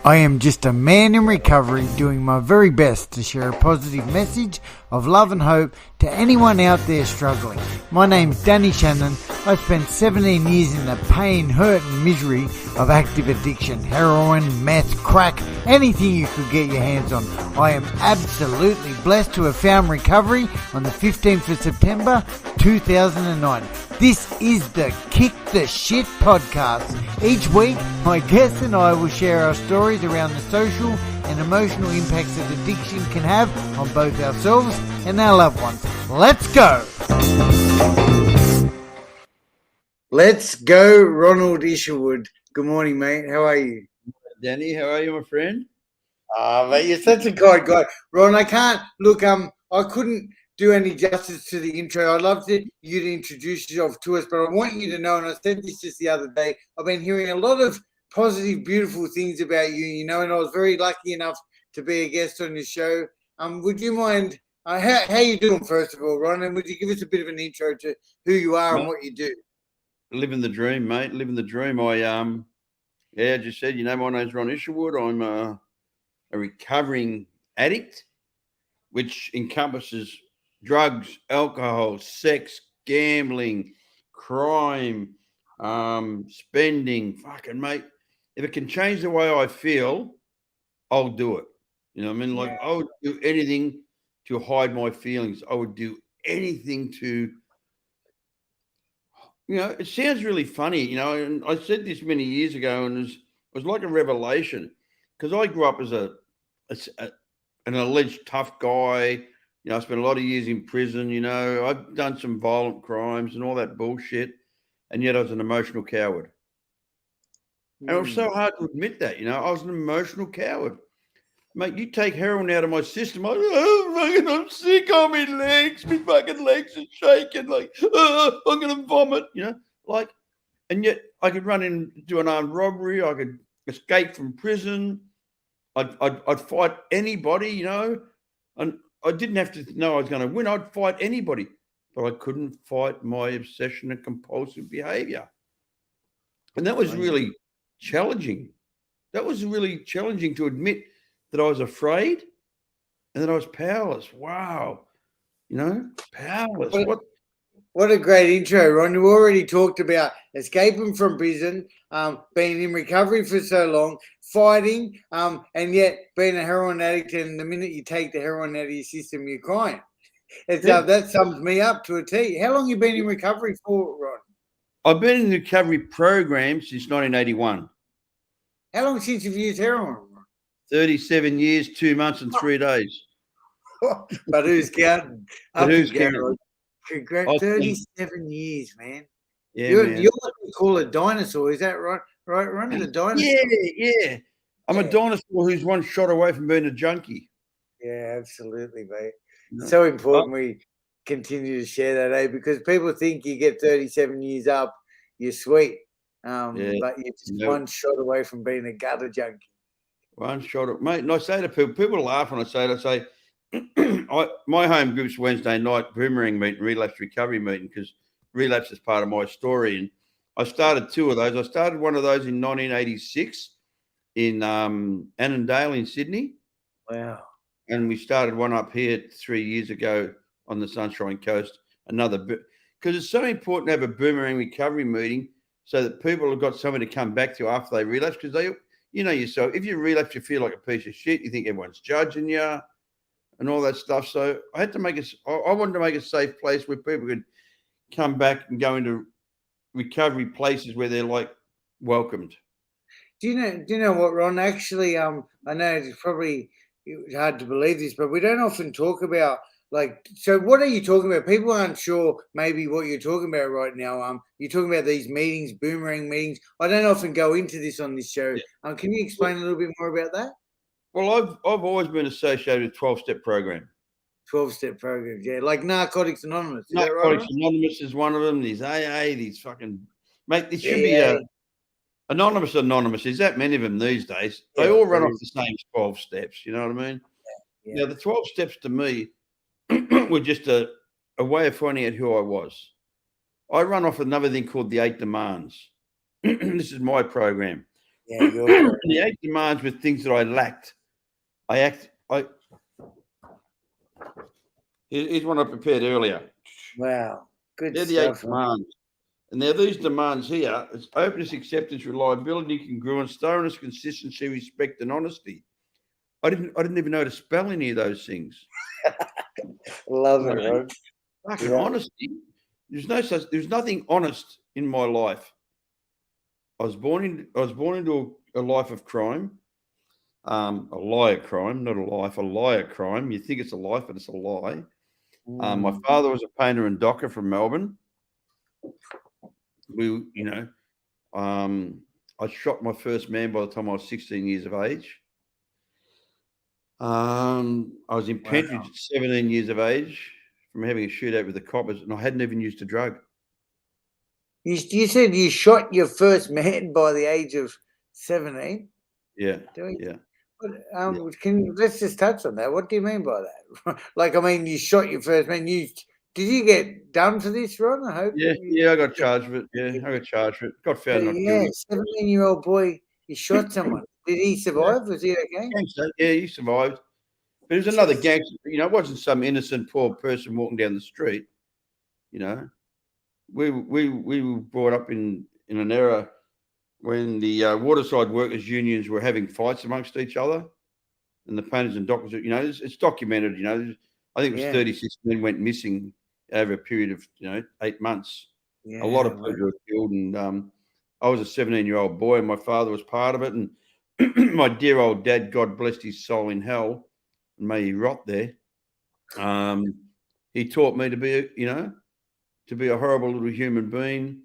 I am just a man in recovery doing my very best to share a positive message of love and hope to anyone out there struggling. My name's Danny Shannon. I spent 17 years in the pain, hurt and misery of active addiction, heroin, meth, crack, anything you could get your hands on. I am absolutely blessed to have found recovery on the 15th of September 2009. This is the Kick the Shit podcast. Each week, my guests and I will share our stories around the social and emotional impacts that addiction can have on both ourselves and our loved ones. Let's go! Let's go, Ronald Isherwood. Good morning, mate. How are you? Danny, how are you, my friend? Mate, you're such a kind guy. Ron, I can't, look, I couldn't do any justice to the intro. I'd love you to introduce yourself to us, but I want you to know, and I said this just the other day, I've been hearing a lot of positive, beautiful things about you, and I was very lucky enough to be a guest on your show. Would you mind, how you doing, first of all, Ron, and would you give us a bit of an intro to who you are and what you do? Living the dream, mate. Living the dream. I as you said, my name's Ron Isherwood. I'm a recovering addict, which encompasses drugs, alcohol, sex, gambling, crime, spending. Fucking mate, if it can change the way I feel, I'll do it. You know what I mean? Like, I would do anything to hide my feelings. I would do anything to, it sounds really funny, and I said this many years ago, and it was like a revelation, because I grew up as an alleged tough guy. I spent a lot of years in prison. I've done some violent crimes and all that bullshit, and yet I was an emotional coward. And it was so hard to admit that, I was an emotional coward. Mate, you take heroin out of my system, I'm sick on my legs. My fucking legs are shaking. Like, I'm going to vomit, and yet I could run into an armed robbery. I could escape from prison. I'd fight anybody, and I didn't have to know I was going to win. I'd fight anybody, but I couldn't fight my obsession and compulsive behavior. And that was really challenging. That was really challenging to admit that I was afraid and that I was powerless. Wow. Powerless. What a great intro, Ron. You already talked about escaping from prison, being in recovery for so long, fighting, and yet being a heroin addict, and the minute you take the heroin out of your system, you're crying. That sums me up to a T. How long have you been in recovery for, Ron? I've been in the recovery program since 1981. How long since you've used heroin, Ron? 37 years, 2 months and 3 days. But who's counting? Who's counting? Congrats, 37 years, man. Yeah, you're man. what we call a dinosaur, is that right? Right, Ron? A dinosaur. Yeah. I'm a dinosaur who's one shot away from being a junkie. Yeah, absolutely, mate. So important we continue to share that, because people think you get 37 years up, you're sweet. But you're just one shot away from being a gutter junkie. One shot, mate. And I say to people laugh when I say, my home group's Wednesday night boomerang meeting, relapse recovery meeting, because relapse is part of my story. And I started 2 of those. I started one of those in 1986 in Annandale in Sydney. Wow. And we started one up here 3 years ago on the Sunshine Coast. Because it's so important to have a boomerang recovery meeting so that people have got something to come back to after they relapse. Because yourself, if you relapse, you feel like a piece of shit. You think everyone's judging you and all that stuff. So I had to I wanted to make a safe place where people could come back and go into recovery places where they're like welcomed. Do you know what, Ron? Actually, I know it's probably hard to believe this, but we don't often talk about, so what are you talking about? People aren't sure maybe what you're talking about right now. You're talking about these meetings, boomerang meetings. I don't often go into this on this show. Can you explain a little bit more about that? Well, I've always been associated with 12-step program. 12-step programs, yeah, like Narcotics Anonymous. Is Narcotics that right? Anonymous is one of them. There's AA, these fucking mate. There should be Anonymous. There's that many of them these days. They all run off the same 12 steps. You know what I mean? Yeah. The 12 steps to me were just a way of finding out who I was. I run off another thing called the 8 demands. This is my program. Yeah, you're correct. And the 8 demands were things that I lacked. Here's one I prepared earlier. Wow, good They're the 8 stuff. demands. And now these demands here, it's openness, acceptance, reliability, congruence, thoroughness, consistency, respect, and honesty. I didn't even know to spell any of those things. Love it, Rod. Fucking honesty. There's nothing honest in my life. I was born into a life of crime. A liar crime, not a life, a liar crime. You think it's a life, but it's a lie. My father was a painter and docker from Melbourne. I shot my first man by the time I was 16 years of age. I was in Pentridge at 17 years of age from having a shootout with the coppers, and I hadn't even used a drug. You said you shot your first man by the age of 17? Yeah. Let's just touch on that. What do you mean by that? You shot your first man. Did you get done for this, Ron? I hope. Yeah, I got charged with it. Yeah, I got charged with it. Got found not guilty. 17-year-old boy, he shot someone. Did he survive? Was he okay? Gangster. Yeah, he survived. But it was another gangster. It wasn't some innocent poor person walking down the street. We were brought up in an era when the waterside workers' unions were having fights amongst each other, and the painters and dockers. It's documented. I think it was 36 men went missing over a period of 8 months. A lot of people were killed, and I was a 17-year-old boy, and my father was part of it. And my dear old dad, God bless his soul in hell, and may he rot there. He taught me to be a horrible little human being.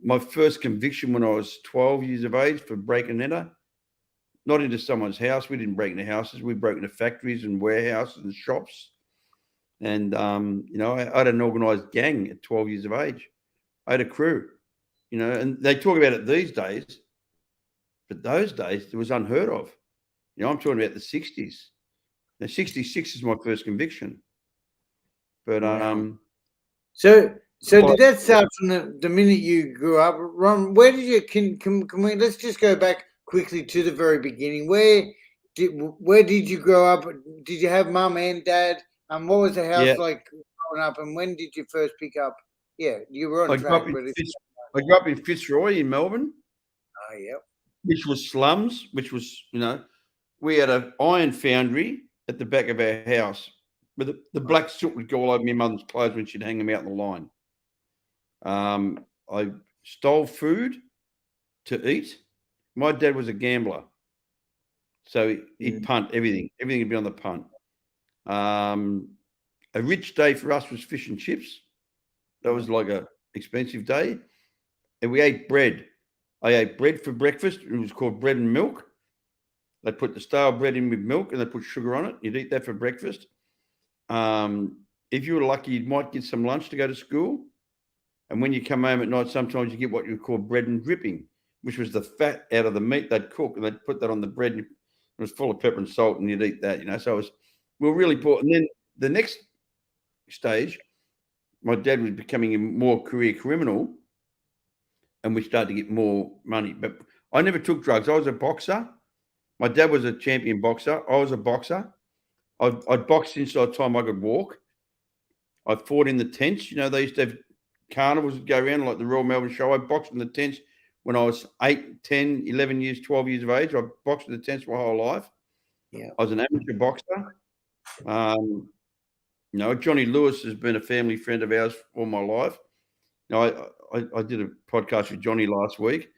My first conviction when I was 12 years of age for break and enter, not into someone's house. We didn't break into houses. We broke into factories and warehouses and shops. And, I had an organised gang at 12 years of age. I had a crew, and they talk about it these days, but those days it was unheard of. I'm talking about the 60s. Now, 66 is my first conviction. But, So did that start from the minute you grew up, Ron? Where did you can we let's just go back quickly to the very beginning. Where did you grow up? Did you have mum and dad? What was the house like growing up? And when did you first pick up? Yeah, you were on track. I grew up in Fitzroy in Melbourne. Oh, yeah. Which was slums. Which was we had an iron foundry at the back of our house. But the black soot would go all over my mother's clothes when she'd hang them out in the line. I stole food to eat. My dad was a gambler. So he'd punt everything. Everything would be on the punt. A rich day for us was fish and chips. That was like a expensive day. And we ate bread. I ate bread for breakfast. It was called bread and milk. They put the stale bread in with milk and they put sugar on it. You'd eat that for breakfast. If you were lucky, you might get some lunch to go to school. And when you come home at night, sometimes you get what you call bread and dripping, which was the fat out of the meat they'd cook, and they'd put that on the bread. It was full of pepper and salt, and you'd eat that, So we were really poor. And then the next stage, my dad was becoming a more career criminal, and we started to get more money. But I never took drugs. I was a boxer. My dad was a champion boxer. I was a boxer. I boxed since the time I could walk. I fought in the tents. They used to have carnivals that go around like the Royal Melbourne Show. I boxed in the tents when I was 8, 10, 11 years, 12 years of age. I boxed in the tents my whole life. Yeah. I was an amateur boxer. Johnny Lewis has been a family friend of ours all my life. I did a podcast with Johnny last week.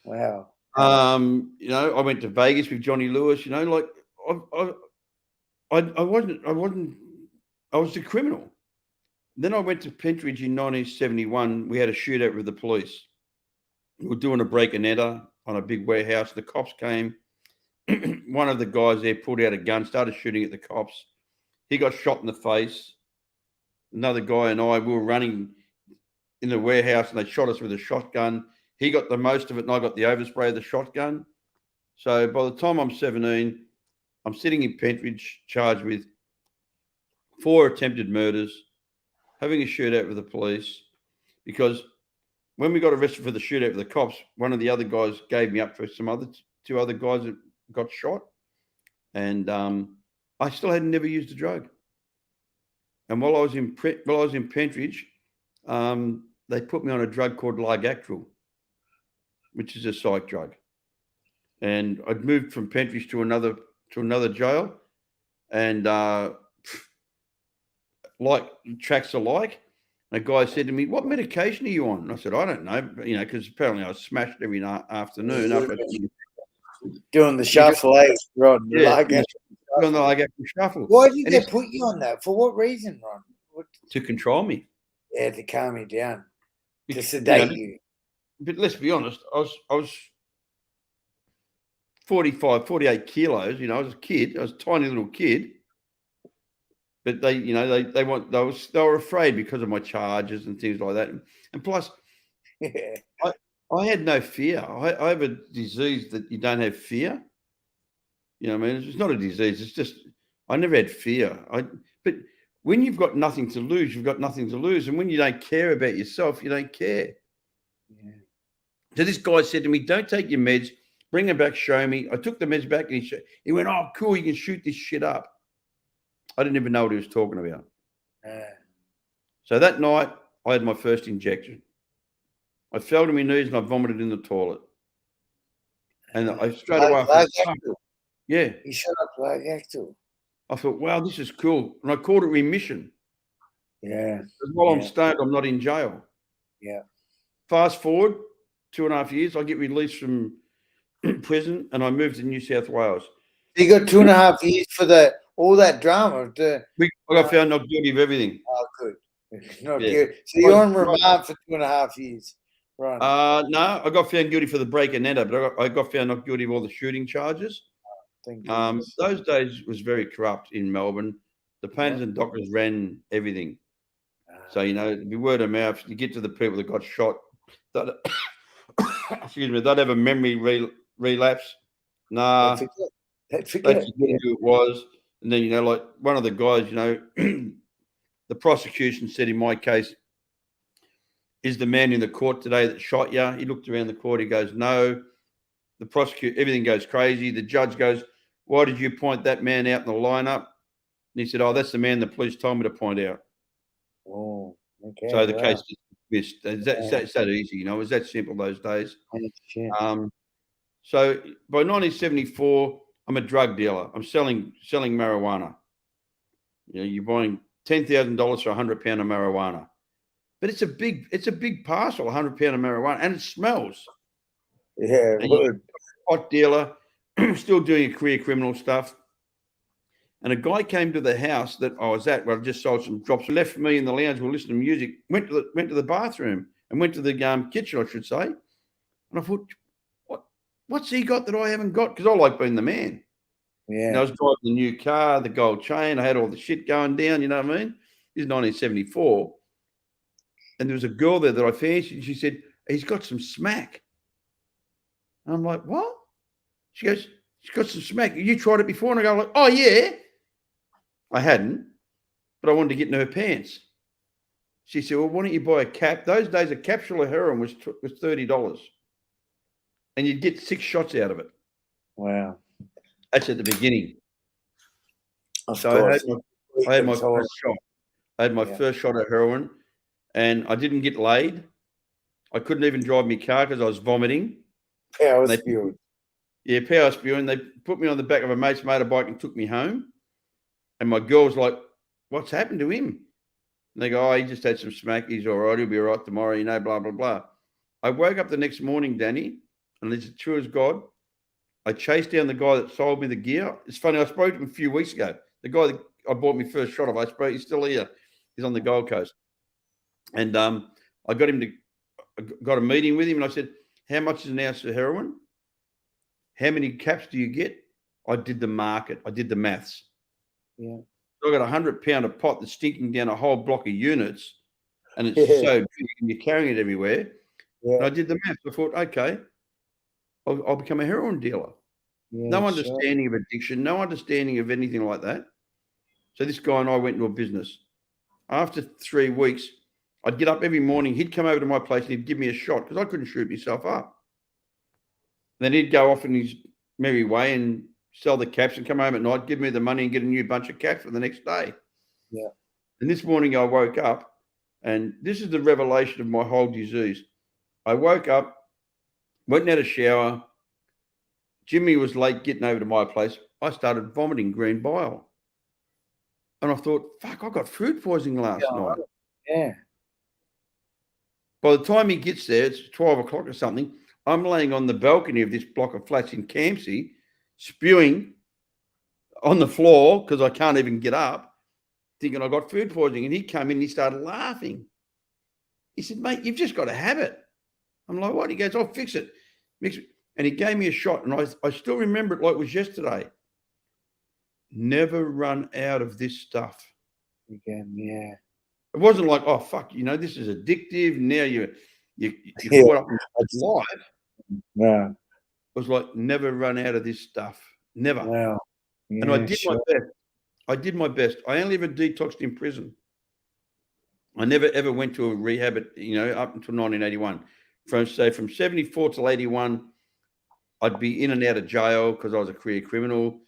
Wow. I went to Vegas with Johnny Lewis. I was a criminal. Then I went to Pentridge in 1971. We had a shootout with the police. We were doing a break and enter on a big warehouse. The cops came. One of the guys there pulled out a gun, started shooting at the cops. He got shot in the face. Another guy and I, we were running in the warehouse and they shot us with a shotgun. He got the most of it and I got the overspray of the shotgun. So by the time I'm 17, I'm sitting in Pentridge charged with 4 attempted murders, having a shootout with the police, because when we got arrested for the shootout with the cops, one of the other guys gave me up for two other guys that got shot, and I still had never used a drug. And while I was in Pentridge, they put me on a drug called Largactil, which is a psych drug. And I'd moved from Pentridge to another jail, and like tracks alike. A guy said to me, "What medication are you on?" And I said, "I don't know," because apparently I was smashed every afternoon after doing the shuffle, Ron. Yeah, doing the Largactil shuffle. Why did they put you on that? For what reason, Ron? To control me. Yeah, to calm me down, to sedate you. But let's be honest, I was 45, 48 kilos. I was a kid. I was a tiny little kid. But they were afraid because of my charges and things like that. And plus, I had no fear. I have a disease that you don't have fear. You know what I mean? It's not a disease. It's just I never had fear. But when you've got nothing to lose, you've got nothing to lose. And when you don't care about yourself, you don't care. Yeah. So this guy said to me, "Don't take your meds. Bring them back. Show me." I took the meds back, and he went, "Oh, cool. You can shoot this shit up." I didn't even know what he was talking about. So that night, I had my first injection. I fell to my knees and I vomited in the toilet. And I straight away, yeah. You shut up Largactil. I thought, wow, this is cool. And I called it remission. Yeah. Because while I'm stoned, I'm not in jail. Yeah. Fast forward 2.5 years, I get released from prison and I moved to New South Wales. You got 2.5 years for all that drama. I got found not guilty of everything. Oh, good. Not guilty. So you're on remand for 2.5 years. Right. No, I got found guilty for the break and enter, but I got found not guilty of all the shooting charges. Those days was very corrupt in Melbourne. The painters and doctors ran everything. So, it'd be word of mouth. You get to the people that got shot, excuse me, they'd have a memory relapse. Nah, they forget who it was. And then, like one of the guys, the prosecution said in my case, "Is the man in the court today that shot you?" He looked around the court. He goes, "No." The prosecutor, everything goes crazy. The judge goes, "Why did you point that man out in the lineup?" And he said, "Oh, that's the man the police told me to point out." Oh, okay. So the case is dismissed. It's that easy, It was that simple those days. So by 1974, I'm a drug dealer. I'm selling marijuana. You're buying $10,000 for £100 of marijuana, but it's a big parcel, £100 of marijuana, and it smells. Yeah, hot dealer, still doing career criminal stuff. And a guy came to the house that I was at, where I just sold some drops. Left me in the lounge. We're listening to music. Went to the bathroom and went to the kitchen, I should say. And I thought, what's he got that I haven't got? Because I like being the man. Yeah. I was driving the new car, the gold chain. I had all the shit going down. You know what I mean? This is 1974. And there was a girl there that I fancied. She said, "He's got some smack." And I'm like, "What?" She goes, "He's got some smack. You tried it before?" And I go, like, "Oh, yeah." I hadn't, but I wanted to get in her pants. She said, "Well, why don't you buy a cap?" Those days, a capsule of heroin was $30. And you'd get 6 shots out of it. Wow. That's at the beginning. So I had my first shot. I had my first shot of heroin, and I didn't get laid. I couldn't even drive my car because I was vomiting. Power spewing. Yeah, power spewing. They put me on the back of a mate's motorbike and took me home. And my girl was like, "What's happened to him?" And they go, "Oh, he just had some smack. He's all right. He'll be all right tomorrow, blah, blah, blah." I woke up the next morning, Danny, and it's true as God. I chased down the guy that sold me the gear. It's funny, I spoke to him a few weeks ago. The guy that I bought my first shot of, he's still here. He's on the Gold Coast. And I got a meeting with him, and I said, "How much is an ounce of heroin? How many caps do you get?" I did the market. I did the maths. Yeah. So I got £100 a pot that's stinking down a whole block of units, and it's so big and you're carrying it everywhere. Yeah. And I did the math. I thought, okay, I'll become a heroin dealer. Yeah, no understanding of addiction, no understanding of anything like that. So this guy and I went into a business. After 3 weeks, I'd get up every morning. He'd come over to my place and he'd give me a shot because I couldn't shoot myself up. Then he'd go off in his merry way and sell the caps and come home at night, give me the money and get a new bunch of caps for the next day. Yeah. And this morning I woke up, and this is the revelation of my whole disease. I woke up, went and had a shower. Jimmy was late getting over to my place. I started vomiting green bile. And I thought, fuck, I got food poisoning last night. Yeah. By the time he gets there, it's 12 o'clock or something. I'm laying on the balcony of this block of flats in Campsie, spewing on the floor because I can't even get up, thinking I got food poisoning. And he came in and he started laughing. He said, mate, you've just got to have it. I'm like, what? He goes, I'll fix it. Mix it. And he gave me a shot. And I still remember it like it was yesterday. Never run out of this stuff. Again, yeah. It wasn't like, oh, fuck, this is addictive. Now you're caught up in life. Yeah. It was like, never run out of this stuff. Never. Wow. Yeah, and I did my best. I did my best. I only ever detoxed in prison. I never, ever went to a rehab, up until 1981. From 74 till 81, I'd be in and out of jail because I was a career criminal.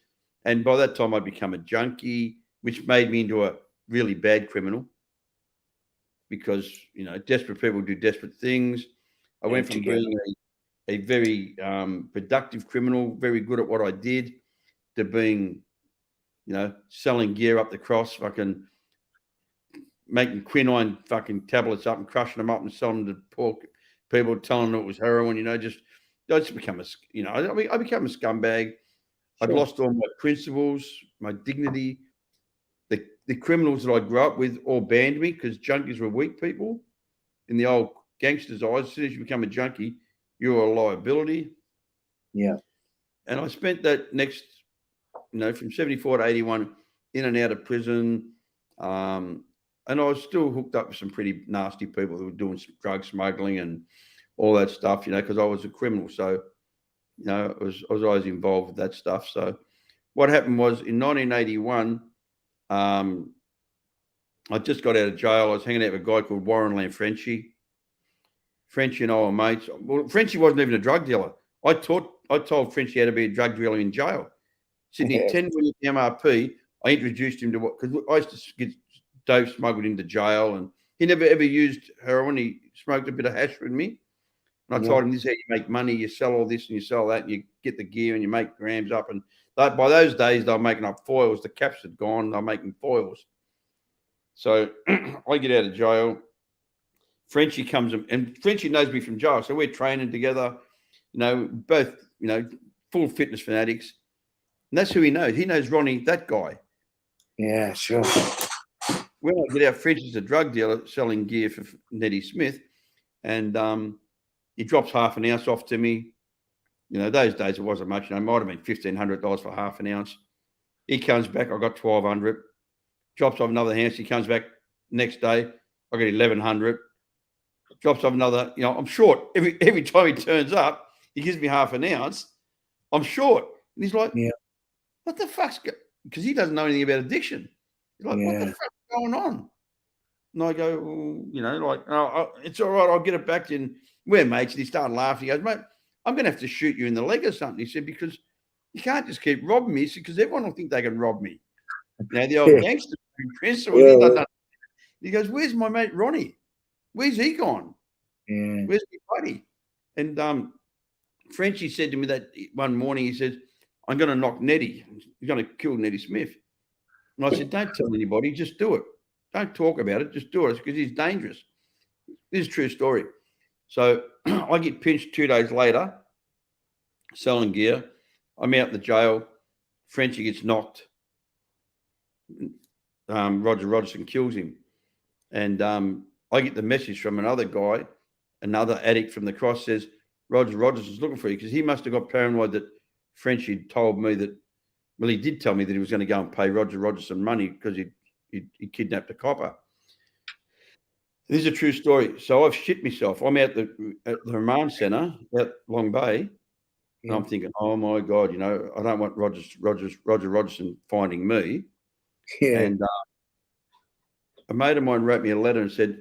And by that time, I'd become a junkie, which made me into a really bad criminal because, desperate people do desperate things. I went from being a very productive criminal, very good at what I did, to being, selling gear up the cross, fucking making quinine fucking tablets up and crushing them up and selling them to poor people, telling them it was heroin, I just become I became a scumbag. I'd lost all my principles, my dignity. The criminals that I grew up with all banned me because junkies were weak people. In the old gangsters' eyes, as soon as you become a junkie, you're a liability. Yeah. And I spent that next, from 74 to 81 in and out of prison. And I was still hooked up with some pretty nasty people who were doing some drug smuggling and all that stuff, because I was a criminal. So, I was always involved with that stuff. So what happened was in 1981, I just got out of jail. I was hanging out with a guy called Warren Frenchie. Frenchie and I were mates. Well, Frenchie wasn't even a drug dealer. I told Frenchie how to be a drug dealer in jail. Sitting at 10 million MRP, I introduced him to because I used to get dope smuggled into jail, and he never ever used heroin. He smoked a bit of hash with me. And I told him, this is how you make money. You sell all this and you sell that and you get the gear and you make grams up. And by those days, they were making up foils. The caps had gone. They were making foils. So I get out of jail. Frenchie comes and Frenchie knows me from jail. So we're training together, both, full fitness fanatics. And that's who he knows. He knows Ronnie, that guy. Yeah, sure. When I get out, Frenchie's a drug dealer selling gear for Nettie Smith. And he drops half an ounce off to me. Those days it wasn't much. It might have been $1,500 for half an ounce. He comes back. I got $1,200. Drops off another ounce. He comes back next day. I got $1,100. Drops off another. I'm short. Every time he turns up, he gives me half an ounce. I'm short. And he's like, what the fuck's because he doesn't know anything about addiction. He's like, what the fuck's going on? And I go, well, it's all right. I'll get it back to you. And we're mates. And he started laughing. He goes, mate, I'm going to have to shoot you in the leg or something. He said, because you can't just keep robbing me. He said, because everyone will think they can rob me. The old gangster, Chris, he goes, where's my mate Ronnie? Where's he gone? Yeah. Where's my buddy? And Frenchie said to me that one morning, he said, I'm going to knock Nettie. He's going to kill Nettie Smith. And I said, don't tell anybody. Just do it. Don't talk about it. Just do it because he's dangerous. This is a true story. So I get pinched 2 days later, selling gear. I'm out the jail. Frenchie gets knocked. Roger Rogerson kills him. And I get the message from another guy, another addict from the cross, says, Roger Rogerson's looking for you, because he must have got paranoid that Frenchie told me that, well, he did tell me that he was going to go and pay Roger Rogerson money because he kidnapped a copper. This is a true story. So I've shit myself. I'm out at the remand centre at Long Bay, and I'm thinking, oh my God, I don't want Roger Rogerson finding me. Yeah. And a mate of mine wrote me a letter and said,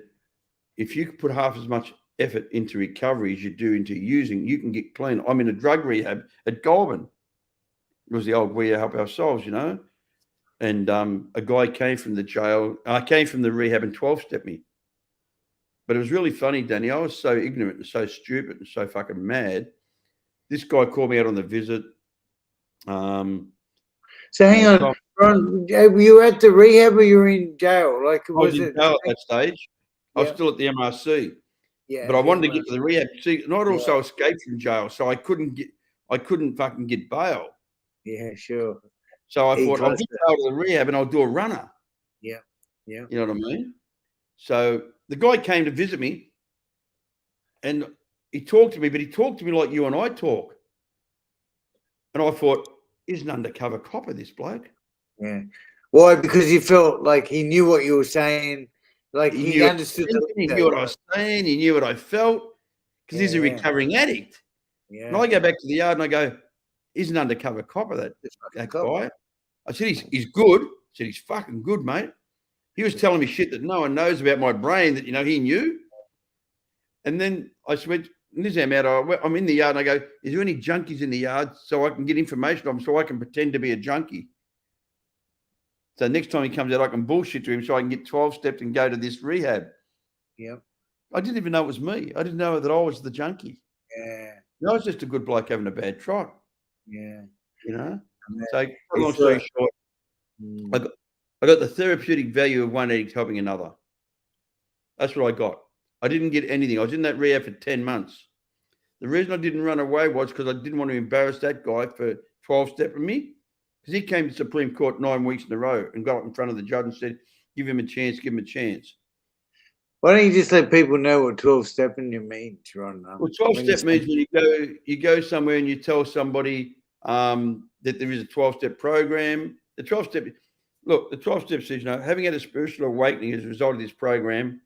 if you put half as much effort into recovery as you do into using, you can get clean. I'm in a drug rehab at Goulburn. It was the old We Help Ourselves, you know. And a guy came from the jail. I came from the rehab and 12-stepped me. But it was really funny, Danny. I was so ignorant and so stupid and so fucking mad. This guy called me out on the visit. So hang on, Ron, were you at the rehab or you were in jail? Like, I was in jail at that stage. I was still at the MRC. Yeah. But I wanted to get to the rehab. See, and I'd also escaped from jail, so I couldn't fucking get bail. Yeah, sure. So I thought I'll get out of the rehab and I'll do a runner. Yeah. Yeah. You know what I mean? So the guy came to visit me and he talked to me, but he talked to me like you and I talk. And I thought, he's an undercover copper, this bloke. Yeah. Why? Because you felt like he knew what you were saying. Like he understood. He knew what I was saying. He knew what I felt because he's a recovering addict. Yeah. And I go back to the yard and I go, he's an undercover copper, that guy. I said, he's good. I said, he's fucking good, mate. He was telling me shit that no one knows about my brain that, you know, he knew. And then I said, this is how mad I'm in the yard and I go, is there any junkies in the yard so I can get information on them so I can pretend to be a junkie? So next time he comes out, I can bullshit to him so I can get 12-stepped and go to this rehab. Yeah. I didn't even know it was me. I didn't know that I was the junkie. Yeah. I was just a good bloke having a bad trot. Yeah. You know? So, long story short, I got the therapeutic value of one addict helping another. That's what I got. I didn't get anything. I was in that rehab for 10 months. The reason I didn't run away was because I didn't want to embarrass that guy for 12-stepping me. Because he came to Supreme Court 9 weeks in a row and got up in front of the judge and said, give him a chance, give him a chance. Why don't you just let people know what 12-stepping means, Ron? Well, 12-step means when you go somewhere and you tell somebody that there is a 12-step program. The 12-step, look, the 12-step says, you know, having had a spiritual awakening as a result of this program,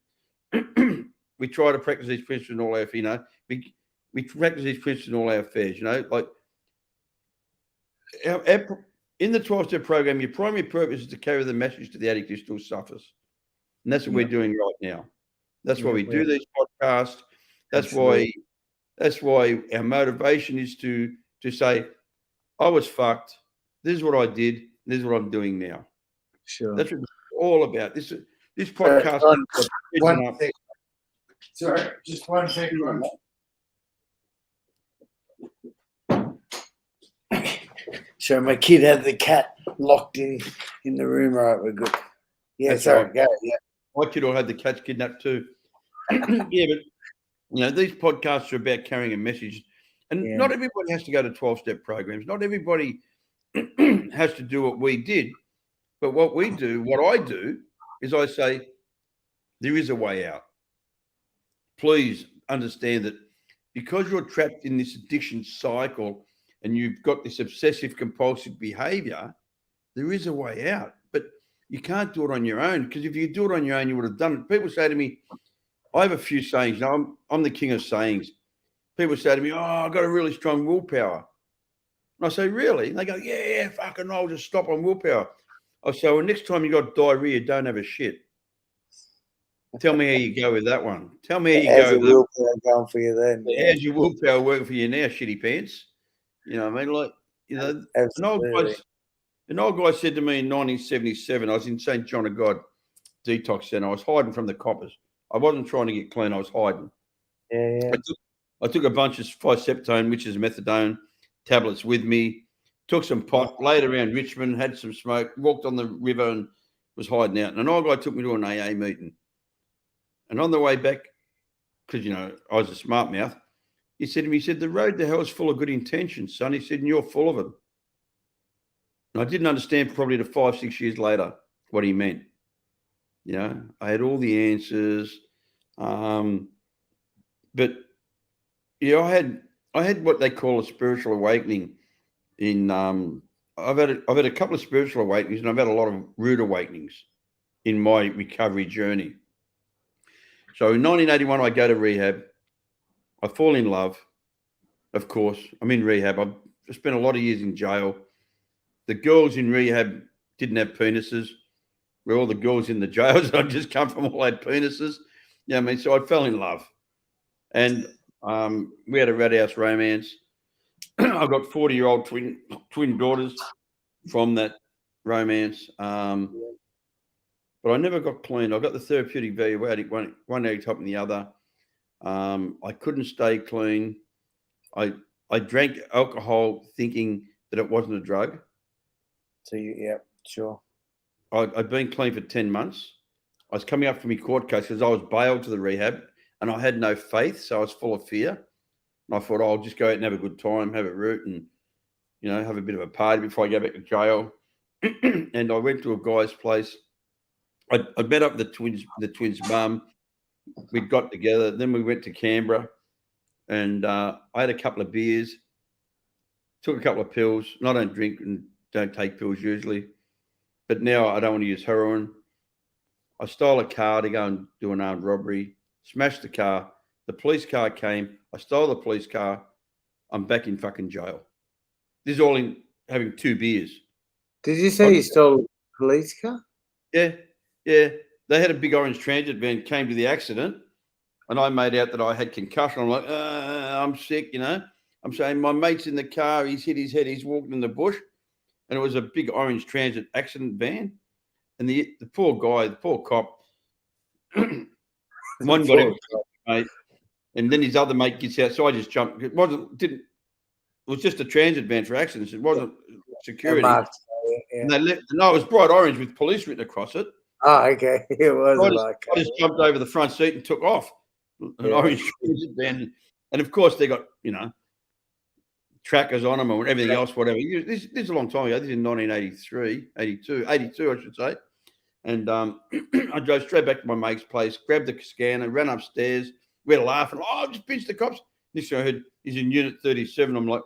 we try to practice these principles in all our, you know, we practice these principles in all our affairs, you know, like in the 12-step program, your primary purpose is to carry the message to the addict who still suffers. And that's what we're doing right now. That's why we do these podcasts. That's why our motivation is to say, I was fucked. This is what I did. This is what I'm doing now. Sure. That's what it's all about. This podcast. One second. Sorry, just 1 second. So my kid had the cat locked in the room. All right, we're good. Yeah, sorry. Go. Yeah. My kid all had the cats kidnapped too. Yeah, but you know, these podcasts are about carrying a message. And not everybody has to go to 12-step programs. Not everybody has to do what we did. But what I do, is I say, there is a way out. Please understand that because you're trapped in this addiction cycle and you've got this obsessive compulsive behavior, there is a way out. But you can't do it on your own, because if you do it on your own, you would have done it. People say to me, I have a few sayings. You know, I'm the king of sayings. People say to me, oh, I've got a really strong willpower. And I say, really? And they go, yeah, fucking I'll just stop on willpower. I say, well, next time you got diarrhea, don't have a shit. Tell me how you go with that one. Tell me how you go. How's your willpower going for you then? How's your willpower working for you now, shitty pants? You know what I mean? Like, you know, an old guy said to me in 1977, I was in St. John of God detox center. I was hiding from the coppers. I wasn't trying to get clean. I was hiding. Yeah. I took a bunch of phyceptone, which is methadone, tablets with me, took some pot, laid around Richmond, had some smoke, walked on the river and was hiding out. And an old guy took me to an AA meeting. And on the way back, because, you know, I was a smart mouth, he said to me, the road to hell is full of good intentions, son. He said, and you're full of them. And I didn't understand probably to 5-6 years later what he meant. You know, I had all the answers. But, yeah, I had what they call a spiritual awakening. I've had a couple of spiritual awakenings, and I've had a lot of rude awakenings in my recovery journey. So in 1981, I go to rehab. I fall in love, of course. I'm in rehab. I've spent a lot of years in jail. The girls in rehab didn't have penises, where all the girls in the jails I'd just come from all had penises. Yeah, I mean, so I fell in love, and we had a red house romance. I've got 40-year-old twin daughters from that romance. But I never got clean. I got the therapeutic value out of one egg top than the other. I couldn't stay clean. I drank alcohol thinking that it wasn't a drug. So yeah, sure. I'd been clean for 10 months. I was coming up for my court case because I was bailed to the rehab and I had no faith, so I was full of fear. And I thought, I'll just go out and have a good time, have a root, and have a bit of a party before I go back to jail. And I went to a guy's place. I met up with the twins' mum. We got together. Then we went to Canberra, and I had a couple of beers, took a couple of pills. And I don't drink and don't take pills usually, but now I don't want to use heroin. I stole a car to go and do an armed robbery, smashed the car. The police car came. I stole the police car. I'm back in fucking jail. This is all in having 2 beers. Did you say you stole a police car? Yeah. Yeah. They had a big orange transit van, came to the accident, and I made out that I had concussion. I'm like, I'm sick, I'm saying, my mate's in the car. He's hit his head. He's walking in the bush. And it was a big orange transit accident van. And the poor guy, the poor cop, one got him, mate, and then his other mate gets out. So I just jumped. It was just a transit van for accidents. It wasn't security. Yeah. And they left. No, it was bright orange with police written across it. Oh, okay. It was I just jumped over the front seat and took off. An orange transit van. And of course, they got, trackers on them or everything else, whatever. This is a long time ago. This is in 1983, 82, I should say. And I drove straight back to my mate's place, grabbed the scanner, ran upstairs. We had a laugh and, I just pinched the cops. This guy I heard he's in unit 37. I'm like,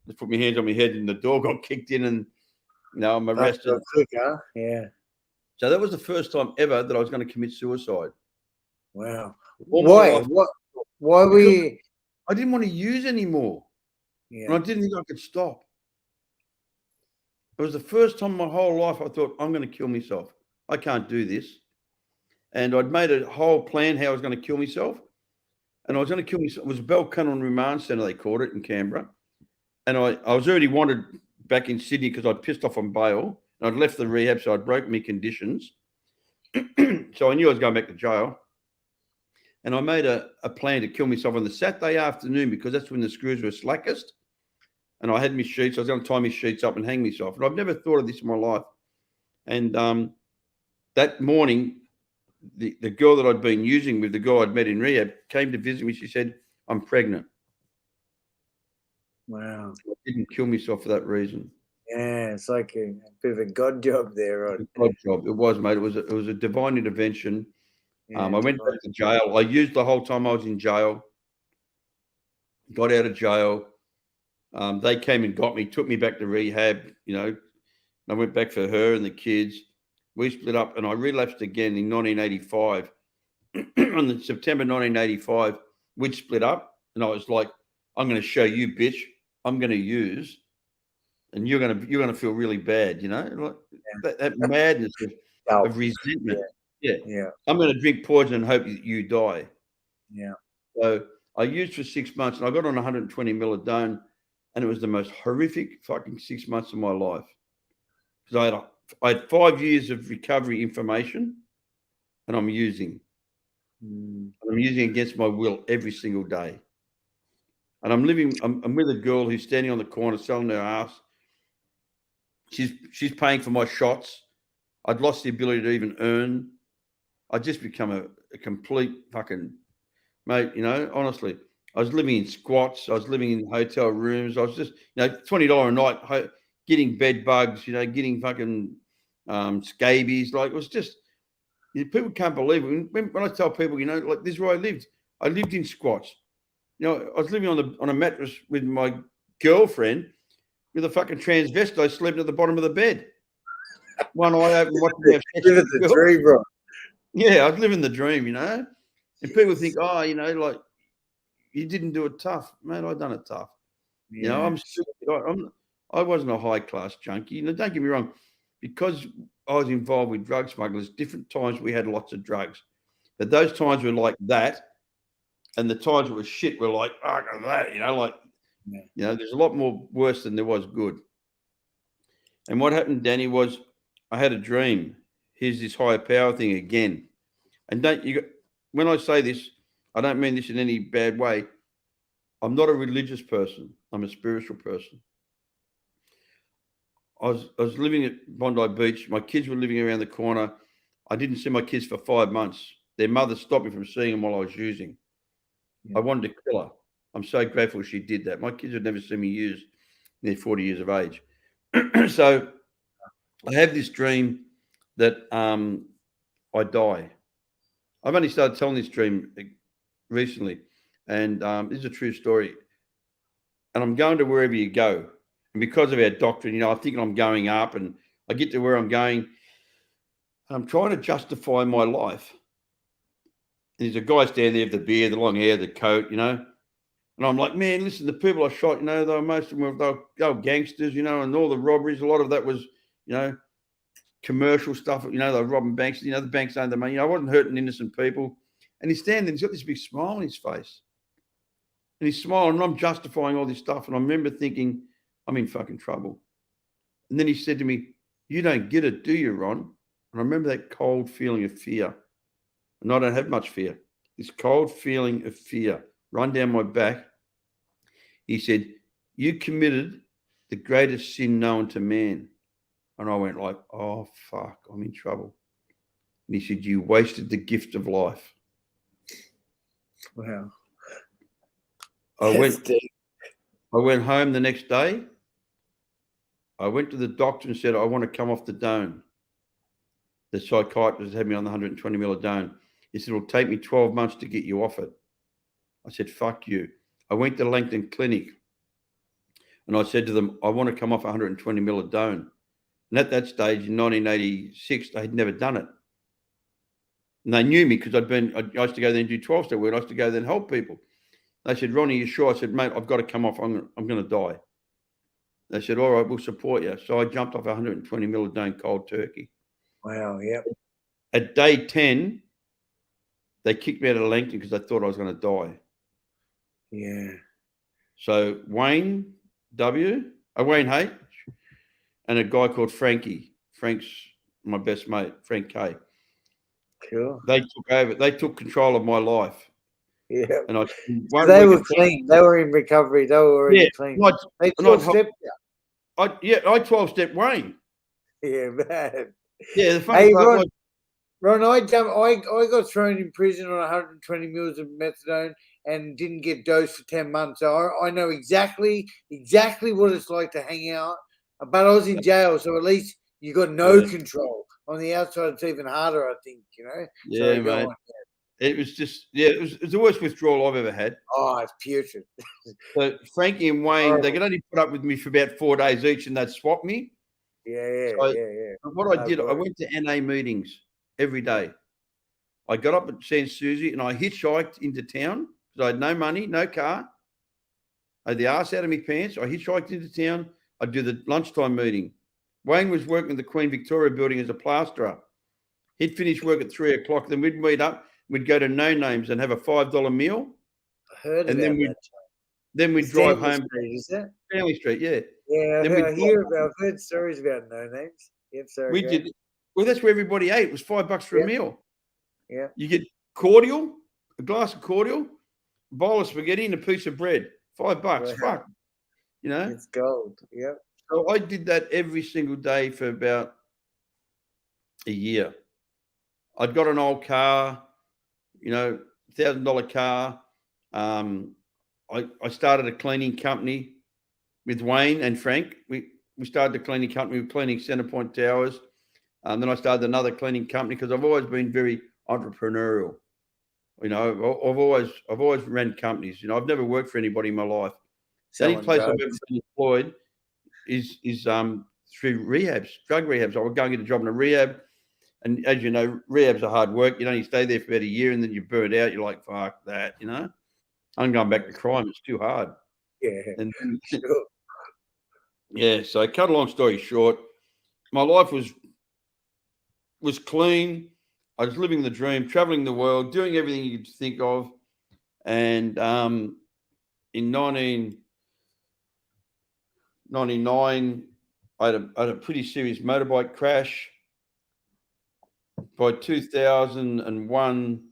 just put my hands on my head and the door got kicked in and I'm arrested. Quick, huh? Yeah. So that was the first time ever that I was going to commit suicide. Wow. Why? Why were you? I didn't want to use anymore. Yeah. And I didn't think I could stop. It was the first time in my whole life I thought, I'm going to kill myself. I can't do this. And I'd made a whole plan how I was going to kill myself. And I was going to kill myself. It was Belconnen Remand Centre, they called it, in Canberra. And I was already wanted back in Sydney because I'd pissed off on bail. And I'd left the rehab, so I'd broken my conditions. So I knew I was going back to jail. And I made a plan to kill myself on the Saturday afternoon because that's when the screws were slackest. And I had my sheets. I was going to tie my sheets up and hang myself. And I've never thought of this in my life. And that morning, the girl that I'd been using with, the guy I'd met in rehab, came to visit me. She said, I'm pregnant. Wow. I didn't kill myself for that reason. Yeah, it's like a bit of a God job there, right? God job. It was, mate. It was a divine intervention. Yeah, I went back to jail. I used the whole time I was in jail. Got out of jail. They came and got me, took me back to rehab, I went back for her and the kids. We split up and I relapsed again in 1985. On September 1985, we'd split up and I was like, I'm going to show you, bitch. I'm going to use and you're going to feel really bad, like that madness of resentment. Yeah. I'm going to drink poison and hope that you die. Yeah. So I used for 6 months and I got on 120 milidone. And it was the most horrific fucking 6 months of my life. Because I had 5 years of recovery information and I'm using. I'm using against my will every single day. And I'm with a girl who's standing on the corner selling her ass. She's paying for my shots. I'd lost the ability to even earn. I'd just become a complete fucking mate, honestly. I was living in squats. I was living in hotel rooms. I was just, $20 a night, getting bed bugs, getting fucking scabies. Like, it was just, people can't believe it. When I tell people, like, this is where I lived. I lived in squats. I was living on a mattress with my girlfriend with a fucking transvestite. I slept at the bottom of the bed. One eye open, watching me have sex with the dream, bro. Yeah, I was living the dream, And people think, like, you didn't do it tough, mate. I done it tough. Yeah. I wasn't a high class junkie. Don't get me wrong, because I was involved with drug smugglers. Different times we had lots of drugs. But those times were like that, and the times that were shit were like, oh, that, there's a lot more worse than there was good. And what happened, Danny, was I had a dream. Here's this higher power thing again. And when I say this, I don't mean this in any bad way. I'm not a religious person. I'm a spiritual person. I was living at Bondi Beach. My kids were living around the corner. I didn't see my kids for 5 months. Their mother stopped me from seeing them while I was using. Yeah. I wanted to kill her. I'm so grateful she did that. My kids would never see me use. They're 40 years of age. So I have this dream that I die. I've only started telling this dream recently, and this is a true story. And I'm going to wherever you go. And because of our doctrine, I think I'm going up, and I get to where I'm going, and I'm trying to justify my life. And there's a guy standing there with the beard, the long hair, the coat, and I'm like, man, listen, the people I shot, they were most of them were gangsters, and all the robberies, a lot of that was, commercial stuff, they were robbing banks, the banks owned the money. I wasn't hurting innocent people. And he's standing there, he's got this big smile on his face. And he's smiling, and I'm justifying all this stuff. And I remember thinking, I'm in fucking trouble. And then he said to me, you don't get it, do you, Ron? And I remember that cold feeling of fear. And I don't have much fear. This cold feeling of fear run down my back. He said, you committed the greatest sin known to man. And I went like, oh, fuck, I'm in trouble. And he said, you wasted the gift of life. Wow. I went home the next day. I went to the doctor and said, I want to come off the dome. The psychiatrist had me on the 120 mil dome. He said, it'll take me 12 months to get you off it. I said, fuck you. I went to Langton Clinic and I said to them, I want to come off 120 mil dome. And at that stage in 1986, I had never done it. And they knew me because I used to go there and do 12-step work. I used to go there and help people. They said, Ronnie, you sure? I said, mate, I've got to come off. I'm going to die. They said, all right, we'll support you. So I jumped off 120 mil dome cold turkey. Wow, yep. At day 10, they kicked me out of Langton because they thought I was going to die. Yeah. So Wayne H, and a guy called Frankie. Frank's my best mate, Frank K. Cool. They took over. They took control of my life. Yeah. And they were clean. They were in recovery. They were already clean. They 12-stepped. I 12-step Wayne. Yeah, man. Yeah, the funny part was, Ron, I got thrown in prison on 120 mils of methadone and didn't get dosed for 10 months. So I know exactly what it's like to hang out. But I was in jail, so at least you got no control. On the outside, it's even harder, I think, Yeah, mate. It was just, it was the worst withdrawal I've ever had. Oh, it's putrid. So Frankie and Wayne, they could only put up with me for about 4 days each, and they'd swap me. Yeah. What I did, I went to NA meetings every day. I got up at San Susie and I hitchhiked into town because I had no money, no car. I had the arse out of my pants. I hitchhiked into town. I'd do the lunchtime meeting. Wayne was working in the Queen Victoria building as a plasterer. He'd finish work at 3 o'clock. Then we'd meet up. We'd go to No Names and have a $5 meal. I heard about that. Then we'd drive home. Street, is that? Stanley Street, yeah. Yeah, I've heard stories about No Names. Yep, sorry. We did. Well, that's where everybody ate. It was $5 for a meal. Yeah. You get cordial, a glass of cordial, a bowl of spaghetti, and a piece of bread. $5. Wow. Fuck. It's gold. Yep. So I did that every single day for about a year. I'd got an old car, $1,000 car. I started a cleaning company with Wayne and Frank. We started a cleaning company with cleaning Centrepoint Towers. Then I started another cleaning company because I've always been very entrepreneurial. I've always ran companies. I've never worked for anybody in my life. The only place I've ever been employed is through rehabs, drug rehabs. I would go and get a job in a rehab. And as you know, rehabs are hard work. You only stay there for about a year and then you're burnt out. You're like, fuck that, I'm going back to crime. It's too hard. Yeah. And yeah, so cut a long story short, my life was clean. I was living the dream, traveling the world, doing everything you could think of. And in 1999, I had a pretty serious motorbike crash. By 2001,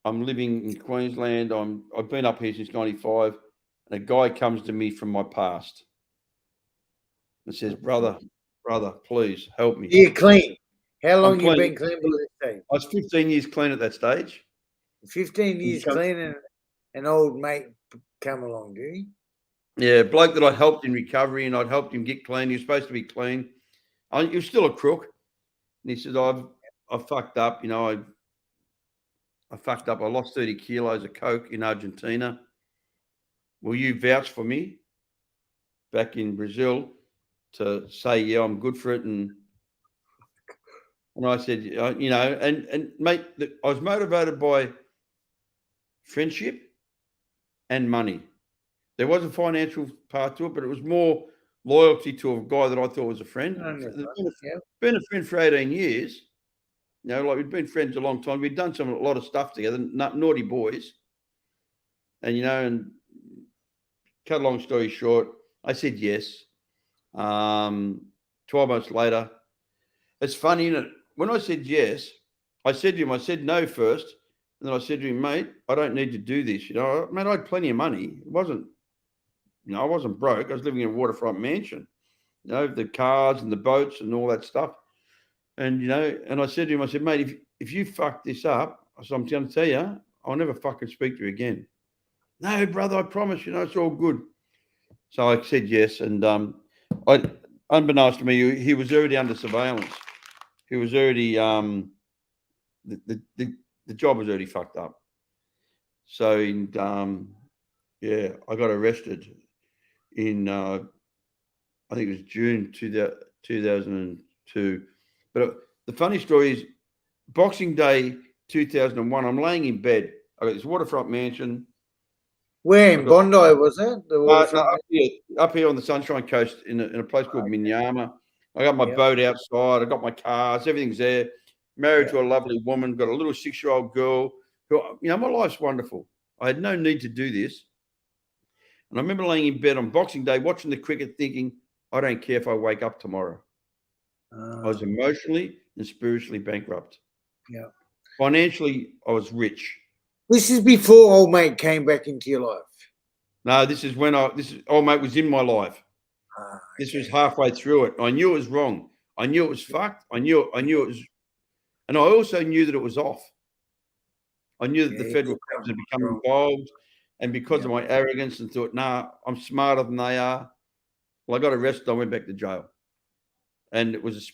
I'm living in Queensland. I've been up here since 95, and a guy comes to me from my past and says, brother, please help me. You're clean. How long I'm you clean. been clean by this time? I was 15 years clean at that stage. 15 years clean, and an old mate come along, do you? Yeah, bloke that I helped in recovery, and I'd helped him get clean. He was supposed to be clean. He was still a crook. And he said, I fucked up. I fucked up. I lost 30 kilos of coke in Argentina. Will you vouch for me back in Brazil to say, yeah, I'm good for it? And I said, and mate, I was motivated by friendship and money. There was a financial part to it, but it was more loyalty to a guy that I thought was a friend. Been a friend for 18 years. We'd been friends a long time. We'd done a lot of stuff together, naughty boys. And cut a long story short, I said yes. 12 months later, it's funny, isn't it? When I said yes, I said to him, I said no first. And then I said to him, mate, I don't need to do this. Mate, I had plenty of money. It wasn't, I wasn't broke. I was living in a waterfront mansion, the cars and the boats and all that stuff. And, and I said to him, I said, mate, if you fuck this up, so I'm going to tell you, I'll never fucking speak to you again. No, brother, I promise, it's all good. So I said yes. And unbeknownst to me, he was already under surveillance. He was already, the job was already fucked up. So, I got arrested in, I think it was June 2002. But the funny story is, Boxing Day 2001, I'm laying in bed. I got this waterfront mansion. Where in Bondi was it? Up here on the Sunshine Coast in a place called Minyama. I got my boat outside. I got my cars. Everything's there. Married to a lovely woman. Got a little 6-year-old girl. Who, my life's wonderful. I had no need to do this. And I remember laying in bed on Boxing Day, watching the cricket, thinking, I don't care if I wake up tomorrow. I was emotionally and spiritually bankrupt. Yeah. Financially, I was rich. This is before old mate came back into your life. No, this is old mate was in my life. This was halfway through it. I knew it was wrong. I knew it was fucked. I knew it was, and I also knew that it was off. I knew that the federal cops had become involved, and because of my arrogance and thought, I'm smarter than they are. Well, I got arrested. I went back to jail, and it was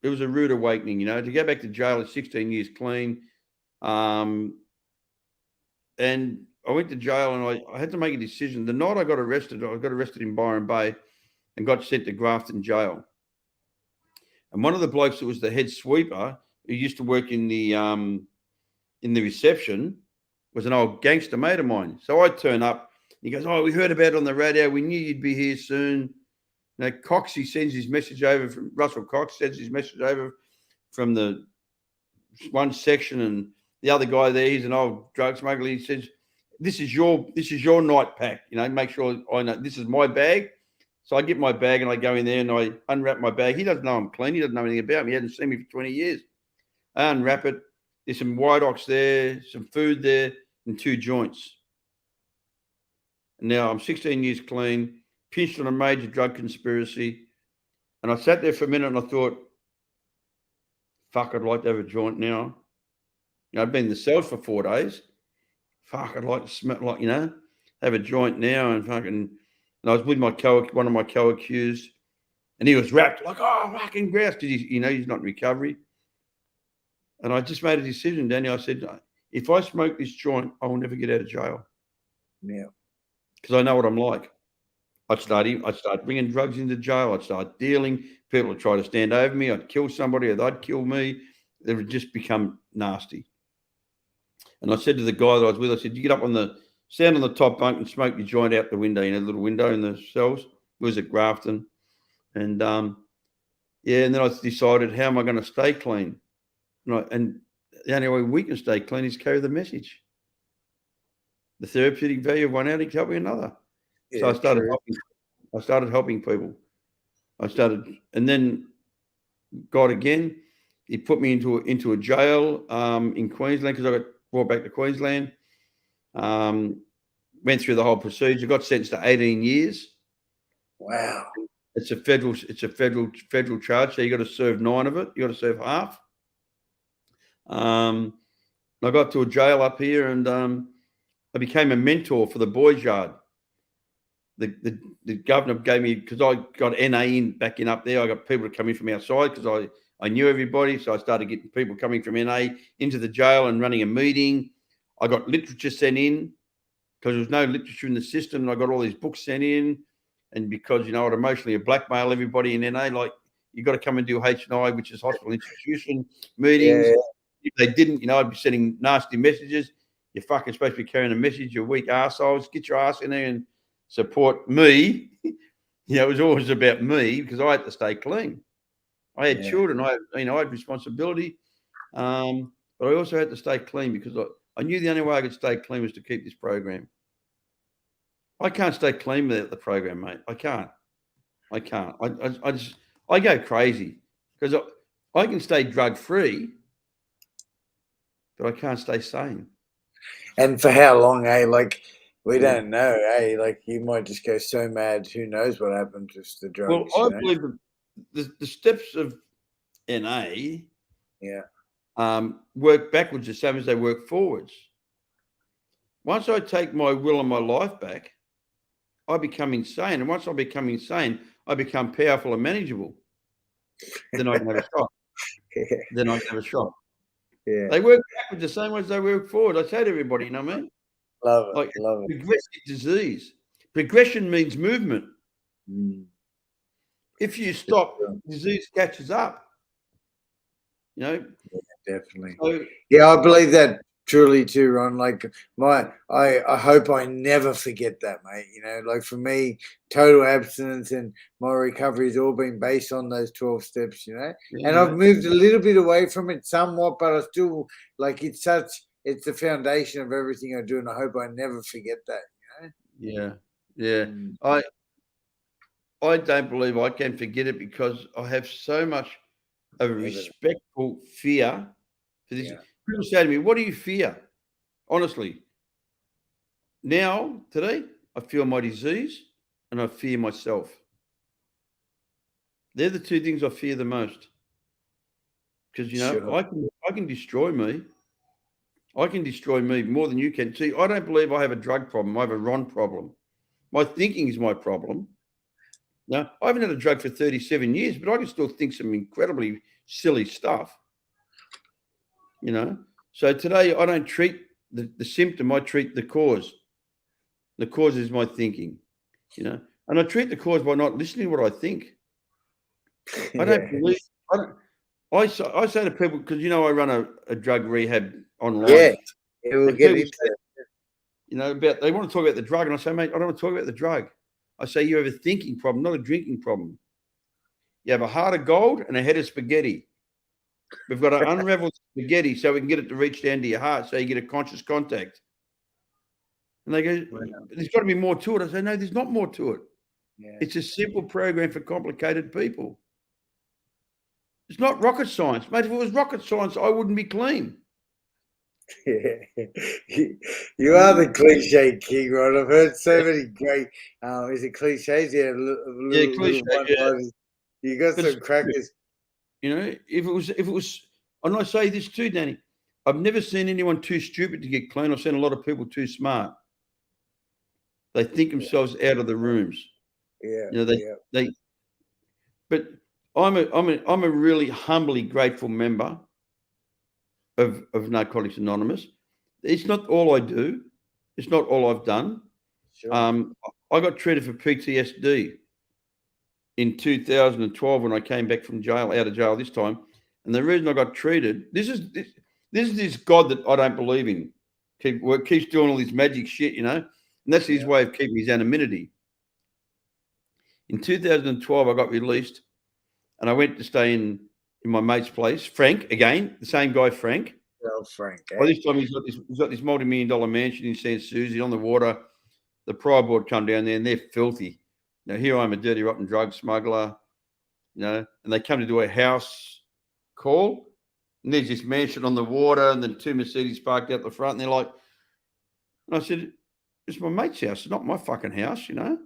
a rude awakening. To go back to jail at 16 years clean, and I went to jail, and I had to make a decision. The night I got arrested in Byron Bay, and got sent to Grafton jail. And one of the blokes that was the head sweeper, who used to work in the reception, was an old gangster mate of mine. So I turn up. He goes, "Oh, we heard about it on the radio. We knew you'd be here soon." Cox, he sends his message over from Russell Cox, sends his message over from the one section, and the other guy there, he's an old drug smuggler. He says, "This is your night pack. Make sure I know this is my bag." So I get my bag and I go in there and I unwrap my bag. He doesn't know I'm clean. He doesn't know anything about me. He hasn't seen me for 20 years. I unwrap it. There's some White Ox there, some food there, and 2 joints. And now I'm 16 years clean, pinched on a major drug conspiracy. And I sat there for a minute and I thought, fuck, I'd like to have a joint now. I've been in the cells for 4 days. Fuck, I'd like to smell, have a joint now and fucking... And I was with one of my co-accused, and he was wrapped like, oh, fucking grouse, because he's not in recovery. And I just made a decision, Danny. I said, if I smoke this joint, I will never get out of jail. Yeah. Because I know what I'm like. I'd start bringing drugs into jail. I'd start dealing. People would try to stand over me. I'd kill somebody, or they'd kill me. It would just become nasty. And I said to the guy that I was with, I said, you get up stand on the top bunk and smoke your joint out the window, the little window in the cells. It was at Grafton. And, and then I decided, how am I going to stay clean? And the only way we can stay clean is carry the message. The therapeutic value of one addict helping another. So I started helping people. And then God again, he put me into a jail in Queensland because I got brought back to Queensland. Went through the whole procedure, got sentenced to 18 years. Wow. It's a federal charge, so you got to serve 9 of it. You got to serve half. I got to a jail up here, and I became a mentor for the boys' yard. The governor gave me, because I got NA back in up there. I got people to come in from outside because I knew everybody, so I started getting people coming from NA into the jail and running a meeting. I got literature sent in because there was no literature in the system, and I got all these books sent in. And because, I'd emotionally blackmail everybody in NA, like, you got to come and do HNI, which is hospital institution meetings. Yeah. If they didn't, I'd be sending nasty messages. You're fucking supposed to be carrying a message, you weak assholes. Get your ass in there and support me. It was always about me because I had to stay clean. I had children. I had responsibility. But I also had to stay clean because I knew the only way I could stay clean was to keep this program. I can't stay clean without the program, mate. I can't. I go crazy because I can stay drug free, but I can't stay sane. And for how long, eh? Like, we don't know, eh? Like, you might just go so mad. Who knows what happens with the drugs? Well, I believe the steps of NA work backwards the same as they work forwards. Once I take my will and my life back, I become insane. And once I become insane, I become powerful and manageable. Then I can have a shot. Yeah. They work backwards the same way as they work forward. I say to everybody, you know what I mean? Love it. Progressive disease. Progression means movement. If you stop, disease catches up. Yeah, definitely. So, I believe that truly too, Ron. Like, I hope I never forget that, mate. Like, for me, total abstinence and my recovery has all been based on those 12 steps, and I've moved a little bit away from it somewhat, but I still, like, it's the foundation of everything I do, and I hope I never forget that, Yeah. I don't believe I can forget it because I have so much of a respectful fear for this. People say to me, what do you fear? Honestly, today, I feel my disease and I fear myself. They're the two things I fear the most. Because, I can destroy me. I can destroy me more than you can. See, I don't believe I have a drug problem. I have a Ron problem. My thinking is my problem. Now, I haven't had a drug for 37 years, but I can still think some incredibly silly stuff. So today I don't treat the symptom, I treat the cause. The cause is my thinking, and I treat the cause by not listening to what I think. I don't believe. I say to people, because I run a drug rehab online. Yeah, we'll get into it. They want to talk about the drug, and I say, mate, I don't want to talk about the drug. I say you have a thinking problem, not a drinking problem. You have a heart of gold and a head of spaghetti. We've got to unravel spaghetti so we can get it to reach down to your heart so you get a conscious contact. And they go, there's got to be more to it. I say, no, there's not more to it. Yeah. It's a simple program for complicated people. It's not rocket science. Mate, if it was rocket science, I wouldn't be clean. You are the cliche king, Ron. I've heard so many great, is it cliches? Yeah, cliche. You got some crackers. If it was, and I say this too, Danny, I've never seen anyone too stupid to get clean. I've seen a lot of people too smart. They think themselves out of the rooms. But I'm a really humbly grateful member of Narcotics Anonymous. It's not all I do. It's not all I've done. Sure. I got treated for PTSD in 2012 when I came back from jail, out of jail this time. And the reason I got treated, this is this God that I don't believe in. Keeps doing all this magic shit, and that's his way of keeping his anonymity. In 2012, I got released and I went to stay in in my mate's place. Frank, again, the same guy, Frank. Well, Frank. By this time, he's got this multi-million-dollar mansion in San Susie on the water. The Pride Board come down there and they're filthy. Now, here I'm a dirty, rotten drug smuggler, and they come to do a house call. And there's this mansion on the water and then 2 Mercedes parked out the front. And they're like, and I said, it's my mate's house. It's not my fucking house, And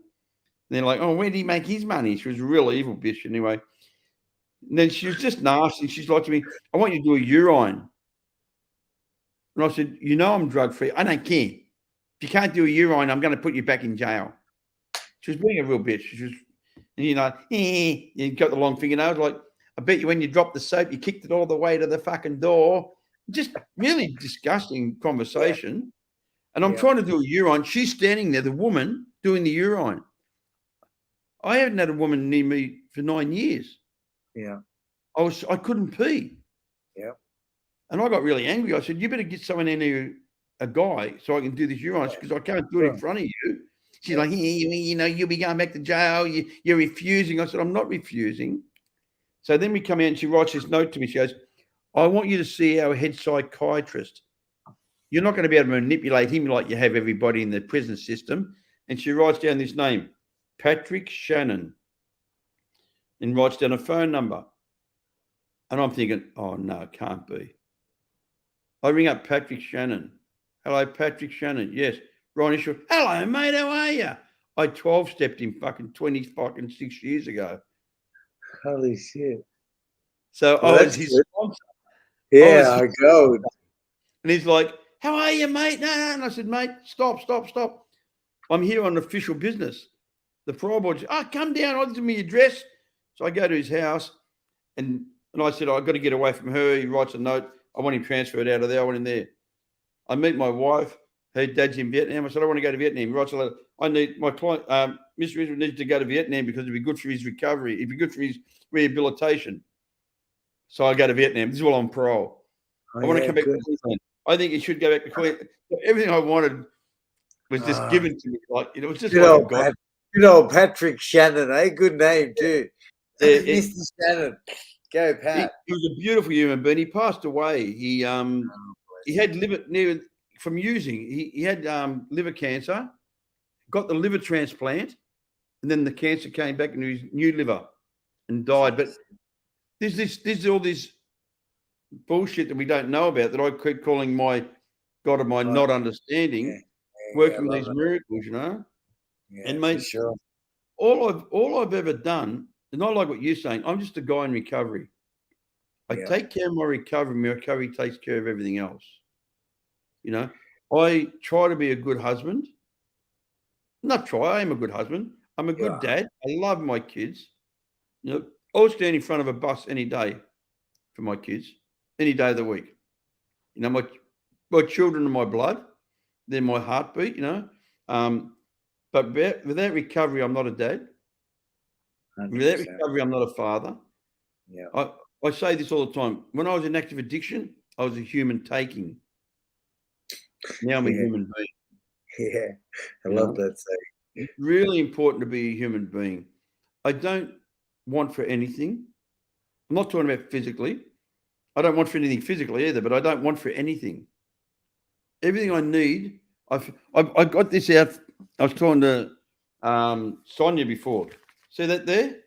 they're like, oh, where did he make his money? She was a real evil bitch anyway. And then she was just nasty. She's like to me, I want you to do a urine. And I said, I'm drug-free. I don't care. If you can't do a urine, I'm going to put you back in jail. She was being a real bitch. She was, you got the long fingernails. Like, I bet you when you dropped the soap, you kicked it all the way to the fucking door. Just really disgusting conversation. Yeah. And I'm trying to do a urine. She's standing there, the woman, doing the urine. I haven't had a woman near me for 9 years. Yeah. I couldn't pee. Yeah. And I got really angry. I said, you better get someone in here, a guy, so I can do this urine because I can't do it in front of you. She's like, you'll be going back to jail. You're refusing. I said, I'm not refusing. So then we come out and she writes this note to me. She goes, I want you to see our head psychiatrist. You're not going to be able to manipulate him like you have everybody in the prison system. And she writes down this name, Patrick Shannon, and writes down a phone number. And I'm thinking, oh, no, it can't be. I ring up Patrick Shannon. Hello, Patrick Shannon. Yes. Ron Isherwood. Hello, mate. How are you? I 12-stepped him fucking 6 years ago. Holy shit. So I was his sponsor. Yeah, I go. And he's like, how are you, mate? No. And I said, mate, stop. I'm here on official business. The Pride Board said, come down. I'll give me your address. So I go to his house and I said, I've got to get away from her. He writes a note. I want him transferred out of there. I want him there. I meet my wife. Her dad's in Vietnam. I said, I want to go to Vietnam. He writes a letter. I need my client, Mr. Isherwood needs to go to Vietnam because it'd be good for his recovery. It'd be good for his rehabilitation. So I go to Vietnam. This is while I'm parole. I want to come back to Queensland. I think he should go back to Queensland. Everything I wanted was just given to me. Like, it was just good old Patrick Shannon, eh? Good name too. Mr. Shannon. Go, Pat. He was a beautiful human being. He passed away. He had liver from using. He had liver cancer, got the liver transplant, and then the cancer came back into his new liver and died. But there's all this bullshit that we don't know about that I keep calling my God of my not understanding, working with these miracles, Yeah, and mate, sure. all I've ever done, and I like what you're saying, I'm just a guy in recovery. I take care of my recovery takes care of everything else. I try to be a good husband. I am a good husband. I'm a good dad. I love my kids. I'll stand in front of a bus any day for my kids, any day of the week. My children are my blood. They're my heartbeat, But without recovery, I'm not a dad. 100%. Without recovery, I'm not a father. Yeah. I say this all the time. When I was in active addiction, I was a human taking. Now I'm a human being. Yeah, I love that saying. It's really important to be a human being. I don't want for anything. I'm not talking about physically. I don't want for anything physically either, but I don't want for anything. Everything I need, I got this out. I was talking to Sonia before. See that there?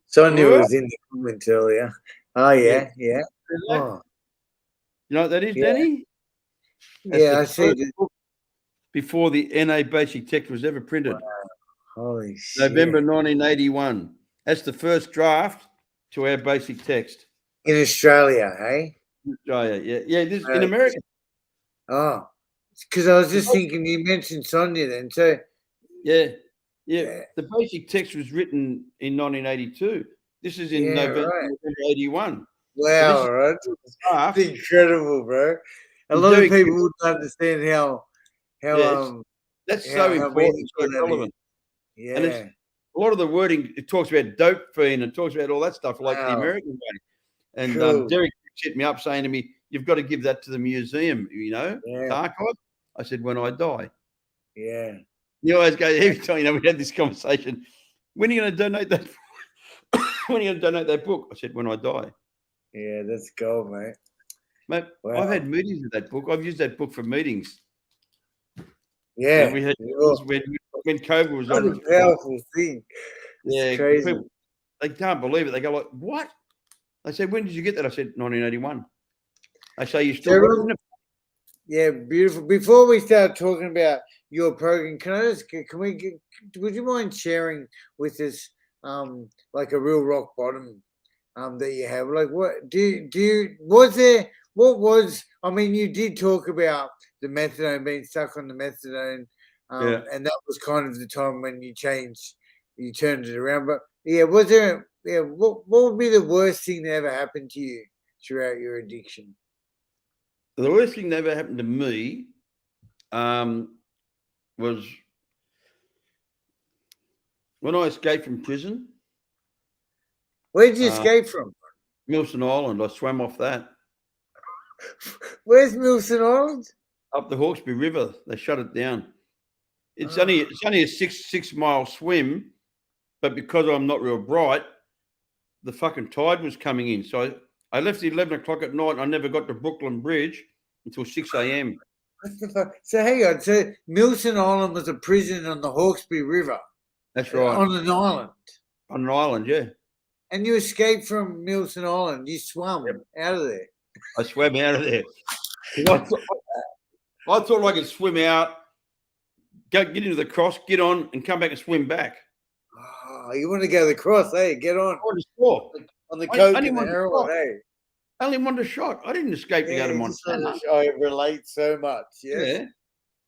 Sonia was in the comments earlier. Oh, yeah. Oh. You know what that is, Danny? I see it. Before the NA basic text was ever printed. Wow. Holy shit. November 1981. That's the first draft to our basic text. In Australia, hey? Australia, yeah. This in America. Oh, because I was just thinking you mentioned Sonia then, so. Yeah. The basic text was written in 1982. This is in November 81. Wow, so right? It's incredible, bro. A lot of people wouldn't understand how that's so important, so relevant. Yeah. And a lot of the wording, it talks about dope fiend and talks about all that stuff like the American way. And Derek hit me up saying to me, you've got to give that to the museum, the archive. I said, when I die. Yeah. You always go, every time, we had this conversation, when are you going to donate that? When are you going to donate that book? I said, when I die. Yeah, that's gold, mate. Mate, Wow. I've had meetings with that book. I've used that book for meetings. Yeah. We had when COVID was What on. a powerful thing. It's crazy. People, they can't believe it. They go like, "What?" I said, "When did you get that?" I said, "1981." They say, "You still got it?" Yeah, beautiful. Before we start talking about your program, would you mind sharing with us, like a real rock bottom, that you have? Like, what I mean, you did talk about the methadone, being stuck on the methadone, Yeah. and that was kind of the time when you turned it around. But what would be the worst thing that ever happened to you throughout your addiction? The worst thing that ever happened to me was when I escaped from prison. Where did you escape from? Milson Island. I swam off that. Where's Milson Island? Up the Hawkesbury River. They shut it down. It's only a 6 mile swim, but because I'm not real bright, the fucking tide was coming in. So I left at 11 o'clock at night and I never got to Brooklyn Bridge until 6 a.m. What the fuck? So hang on. So Milson Island was a prison on the Hawkesbury River. That's right. On an island. On an island, yeah. And you escaped from Milson Island. You swam out of there. I swam out of there. I thought I could swim out, get into the cross, get on, and come back and swim back. Oh, you want to go to the cross, hey? Get on. On the coke and the heroin, hey? I only wanted a shot. I didn't escape to go to Montana. I relate so much. Yes? Yeah.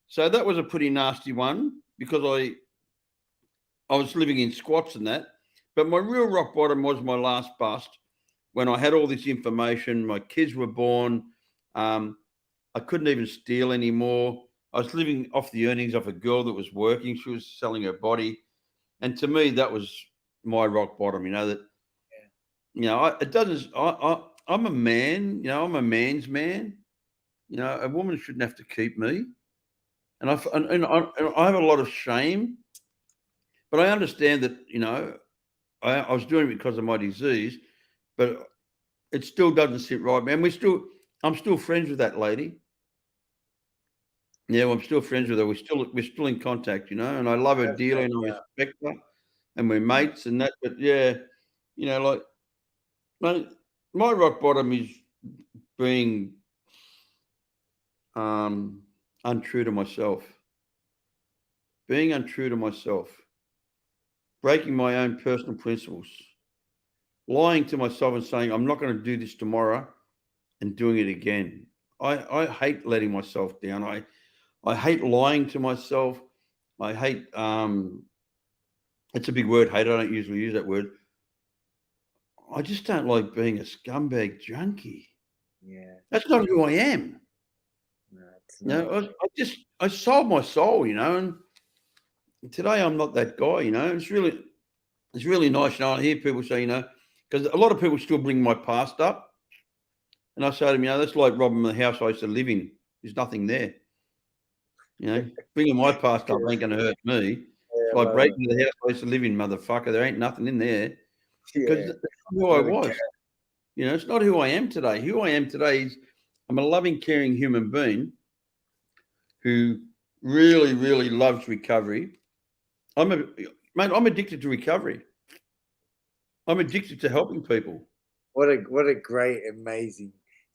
So that was a pretty nasty one because I was living in squats and that. But my real rock bottom was my last bust when I had all this information. My kids were born. I couldn't even steal anymore. I was living off the earnings of a girl that was working. She was selling her body. And to me, that was my rock bottom, I'm a man, I'm a man's man. A woman shouldn't have to keep me. And I have a lot of shame, but I understand that, I was doing it because of my disease, but it still doesn't sit right, man. I'm still friends with that lady. Yeah, I'm still friends with her. We're still in contact, and I love her dearly and I respect her, and we're mates and that. But yeah, my rock bottom is being untrue to myself. Being untrue to myself. Breaking my own personal principles. Lying to myself and saying, I'm not going to do this tomorrow and doing it again. I hate letting myself down. I hate lying to myself. I hate, it's a big word, hate. I don't usually use that word. I just don't like being a scumbag junkie. Yeah. That's not who I am. No, I sold my soul, and today I'm not that guy, It's really nice, I hear people say, because a lot of people still bring my past up. And I say to them, that's like robbing the house I used to live in. There's nothing there. Bringing my past up ain't going to hurt me. It's like breaking the house I used to live in, motherfucker. There ain't nothing in there. Because that's not who I was. It's not who I am today. Who I am today is I'm a loving, caring human being who really, really loves recovery. I'm addicted to recovery. I'm addicted to helping people. What a great, amazing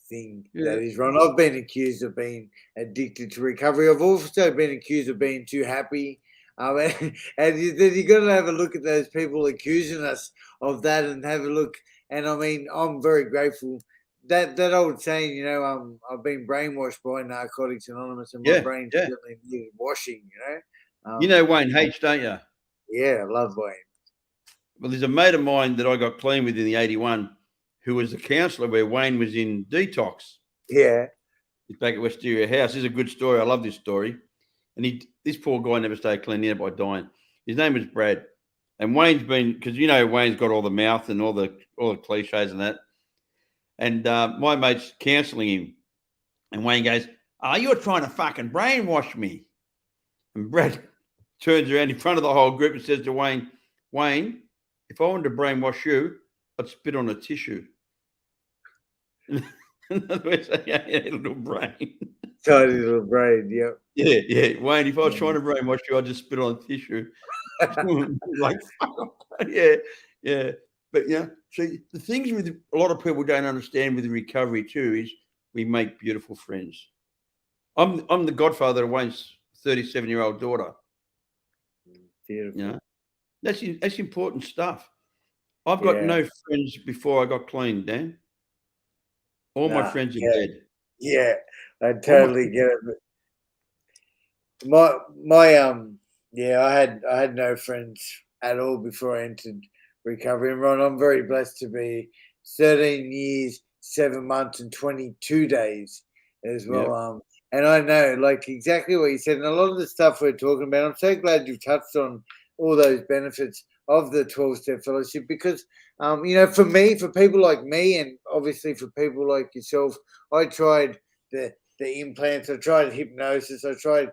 thing that is, Ron. I've been accused of being addicted to recovery. I've also been accused of being too happy. And you got to have a look at those people accusing us of that and have a look. And I mean, I'm very grateful. That old saying, I've been brainwashed by Narcotics Anonymous and my brain certainly needed washing, Wayne H, don't you? Yeah, I love Wayne. Well, there's a mate of mine that I got clean with in the 81 who was the counsellor where Wayne was in detox. Yeah. He's back at Wisteria House. This is a good story. I love this story. And this poor guy never stayed clean here by dying. His name was Brad. And Wayne's been, because Wayne's got all the mouth and all the cliches and that. And my mate's counselling him. And Wayne goes, you're trying to fucking brainwash me. And Brad turns around in front of the whole group and says to Wayne, if I wanted to brainwash you, I'd spit on a tissue. In other words, a little brain. Tiny little brain. Yep. Yeah. Wayne, if I was trying to brainwash you, I'd just spit on tissue. Like, yeah. But see, the things with a lot of people don't understand with recovery too is we make beautiful friends. I'm the godfather of Wayne's 37-year-old daughter. Beautiful. That's important stuff. I've got no friends before I got clean, Dan. All my friends are dead. Yeah, I totally get it. I had no friends at all before I entered recovery. And Ron, I'm very blessed to be 13 years, 7 months, and 22 days as well. Yep. And I know, like, exactly what you said, and a lot of the stuff we're talking about. I'm so glad you touched on all those benefits of the 12-step fellowship because, for me, for people like me, and obviously for people like yourself, I tried the implants, I tried hypnosis, I tried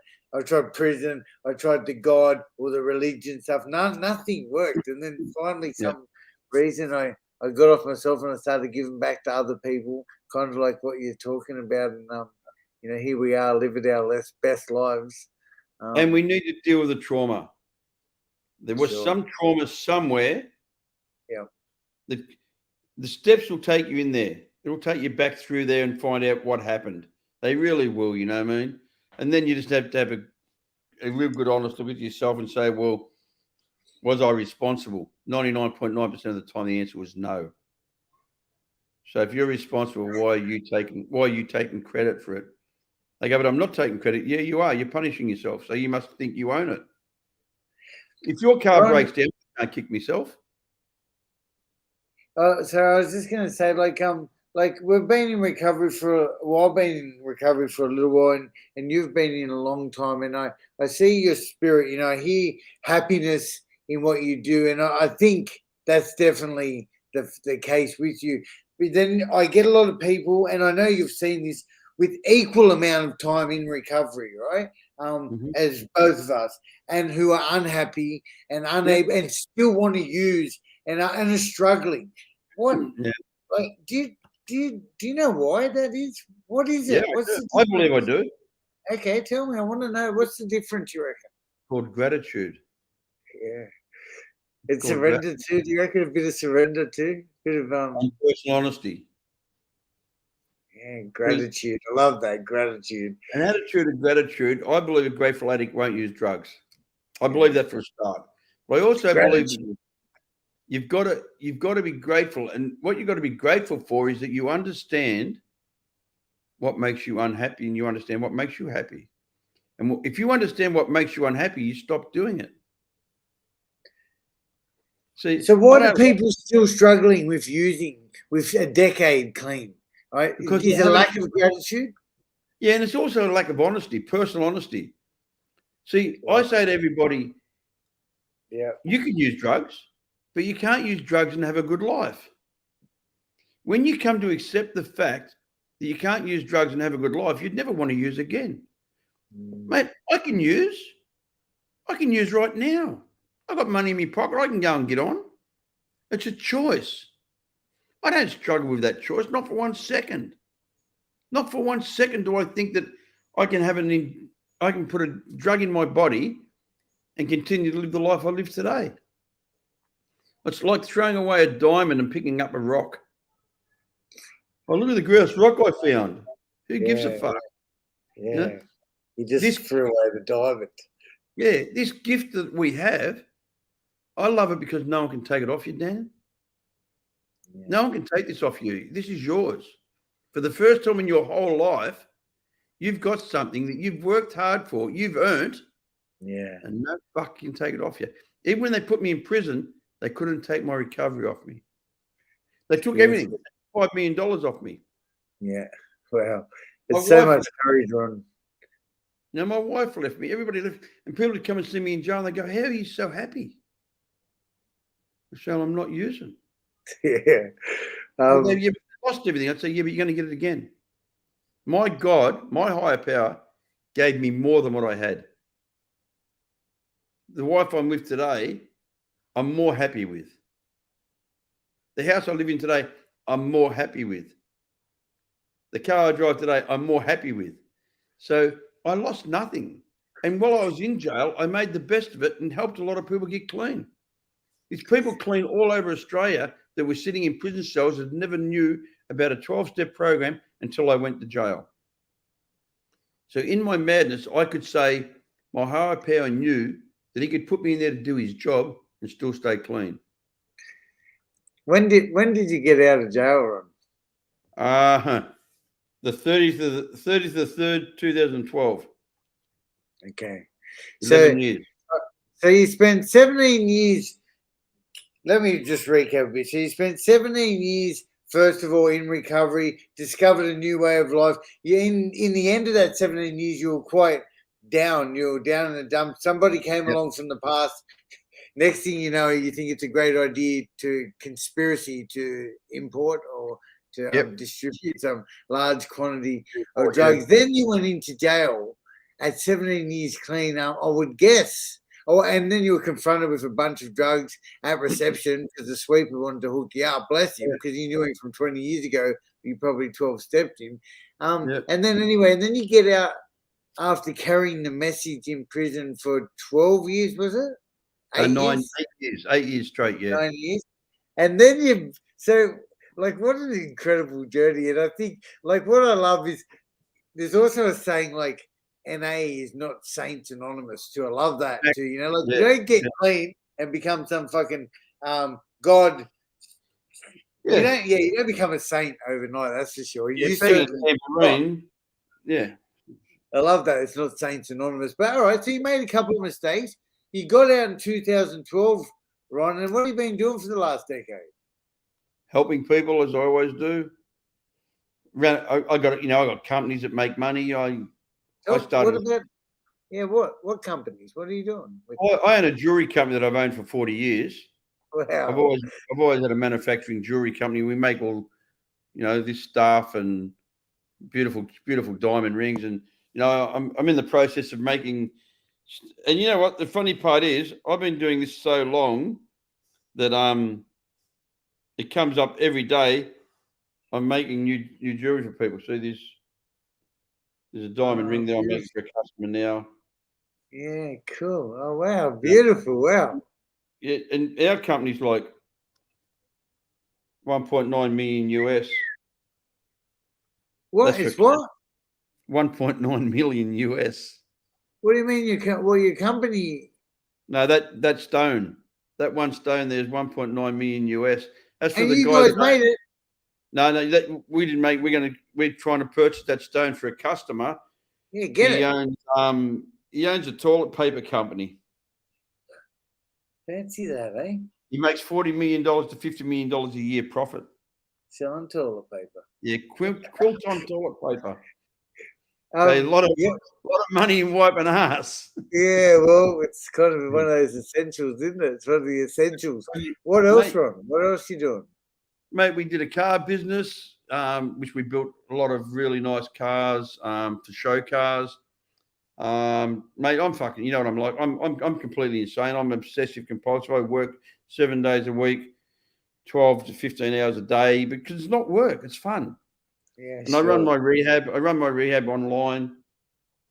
prison, I tried the God or the religion stuff. Nothing worked. And then finally, some reason I got off myself and I started giving back to other people, kind of like what you're talking about. And here we are living our best lives. And we need to deal with the trauma. There was some trauma somewhere. Yeah. The steps will take you in there. It'll take you back through there and find out what happened. They really will, you know what I mean? And then you just have to have a real good honest look at yourself and say, well, was I responsible? 99.9% of the time, the answer was no. So if you're responsible, why are you taking credit for it? They go, but I'm not taking credit. Yeah, you are. You're punishing yourself. So you must think you own it. If your car breaks down, I can't kick myself. So I was just going to say, like we've been in recovery for a while. I've been in recovery for a little while, and you've been in a long time. And I see your spirit. I hear happiness in what you do, and I think that's definitely the case with you. But then I get a lot of people, and I know you've seen this with equal amount of time in recovery, right? As both of us, and who are unhappy and unable and still want to use and are struggling. What? Like, do you know why that is? What is it? I believe I do. Okay, tell me. I want to know what's the difference, you reckon? Called gratitude. Yeah. It's surrender too. Do you reckon a bit of surrender too? A bit of and personal honesty. Yeah, gratitude. I love that, gratitude. An attitude of gratitude. I believe a grateful addict won't use drugs. I believe that for a start. But I also believe that you've got to be grateful, and what you've got to be grateful for is that you understand what makes you unhappy and you understand what makes you happy. And if you understand what makes you unhappy, you stop doing it. See, so why are people still struggling with using with a decade clean? Right? Because is it a lack of gratitude? Yeah, and it's also a lack of honesty, personal honesty. See, I say to everybody, you can use drugs, but you can't use drugs and have a good life. When you come to accept the fact that you can't use drugs and have a good life, you'd never want to use again. Mate, I can use right now. I've got money in my pocket. I can go and get on. It's a choice. I don't struggle with that choice, not for 1 second. Not for 1 second do I think that I can put a drug in my body and continue to live the life I live today. It's like throwing away a diamond and picking up a rock. Oh, look at the grouse rock I found. Who gives a fuck? Yeah. You just threw away the diamond. Yeah, this gift that we have, I love it because no one can take it off you, Dan. Yeah. No one can take this off you. This is yours. For the first time in your whole life, you've got something that you've worked hard for, you've earned. Yeah. And no fuck can take it off you. Even when they put me in prison, they couldn't take my recovery off me. They took everything, $5 million off me. Yeah. Wow. It's so much courage, Ron. Now, my wife left me. Everybody left. And people would come and see me in jail and they go, how are you so happy? I say, I'm not using. Yeah. You've lost everything. I'd say, yeah, but you're going to get it again. My God, my higher power gave me more than what I had. The wife I'm with today, I'm more happy with. The house I live in today, I'm more happy with. the car I drive today, I'm more happy with. So I lost nothing. And while I was in jail, I made the best of it and helped a lot of people get clean. There's people clean all over Australia that were sitting in prison cells that never knew about a 12-step program until I went to jail. So in my madness, I could say my higher power knew that he could put me in there to do his job and still stay clean. When did you get out of jail, Ron? The 30th of the 3rd, 2012. Okay. 11 years. So you spent 17 years. Let me just recap a bit. So you spent 17 years, first of all, in recovery, discovered a new way of life. In the end of that 17 years, you were quite down. You were down in the dump. Somebody came along from the past. Next thing you know, you think it's a great idea to conspiracy to import or to distribute some large quantity of drugs. Then you went into jail at 17 years clean, I would guess. Oh, and then you were confronted with a bunch of drugs at reception because the sweeper wanted to hook you up. Bless him, because you knew him from 20 years ago. You probably 12-stepped him. And then anyway, and then you get out after carrying the message in prison for 12 years, was it? 8 years. 8 years straight, yeah. 9 years. And then like, what an incredible journey. And I think, like, what I love is there's also a saying, like, NA is not Saints Anonymous too. I love that too. You know, like, you don't get clean and become some fucking God. Yeah. You don't become a saint overnight, that's for sure. You certainly, I love that. It's not Saints Anonymous. But all right, so you made a couple of mistakes. You got out in 2012, Ron, and what have you been doing for the last decade? Helping people, as I always do. I got companies that make money. I started. What companies? What are you doing? I own a jewelry company that I've owned for 40 years. Wow. I've always had a manufacturing jewelry company. We make all, this stuff and beautiful diamond rings, and I'm in the process of making. And you know what? The funny part is, I've been doing this so long that it comes up every day. I'm making new jewelry for people. See this? There's a diamond ring that I'm making for a customer now. Yeah, cool. Oh wow, beautiful. Wow. Yeah, and our company's like 1.9 million US. What is what? 1.9 million US. What do you mean your company? No, that stone. That one stone there's 1.9 million US. That's for and the you guy guys made it. No, that we didn't make. We're trying to purchase that stone for a customer. Yeah, get it. He owns a toilet paper company. Fancy that, eh? He makes $40 million to $50 million a year profit. Selling toilet paper. Yeah, quilts on toilet paper. A lot of money in wiping ass. Yeah, well, it's kind of one of those essentials, isn't it? It's one of the essentials. What else, Ron? What else are you doing? Mate, we did a car business, which we built a lot of really nice cars for show cars. Mate, I'm fucking, you know what I'm like. I'm completely insane. I'm obsessive compulsive. I work 7 days a week, 12 to 15 hours a day because it's not work. It's fun. Yeah, and sure. I run my rehab online,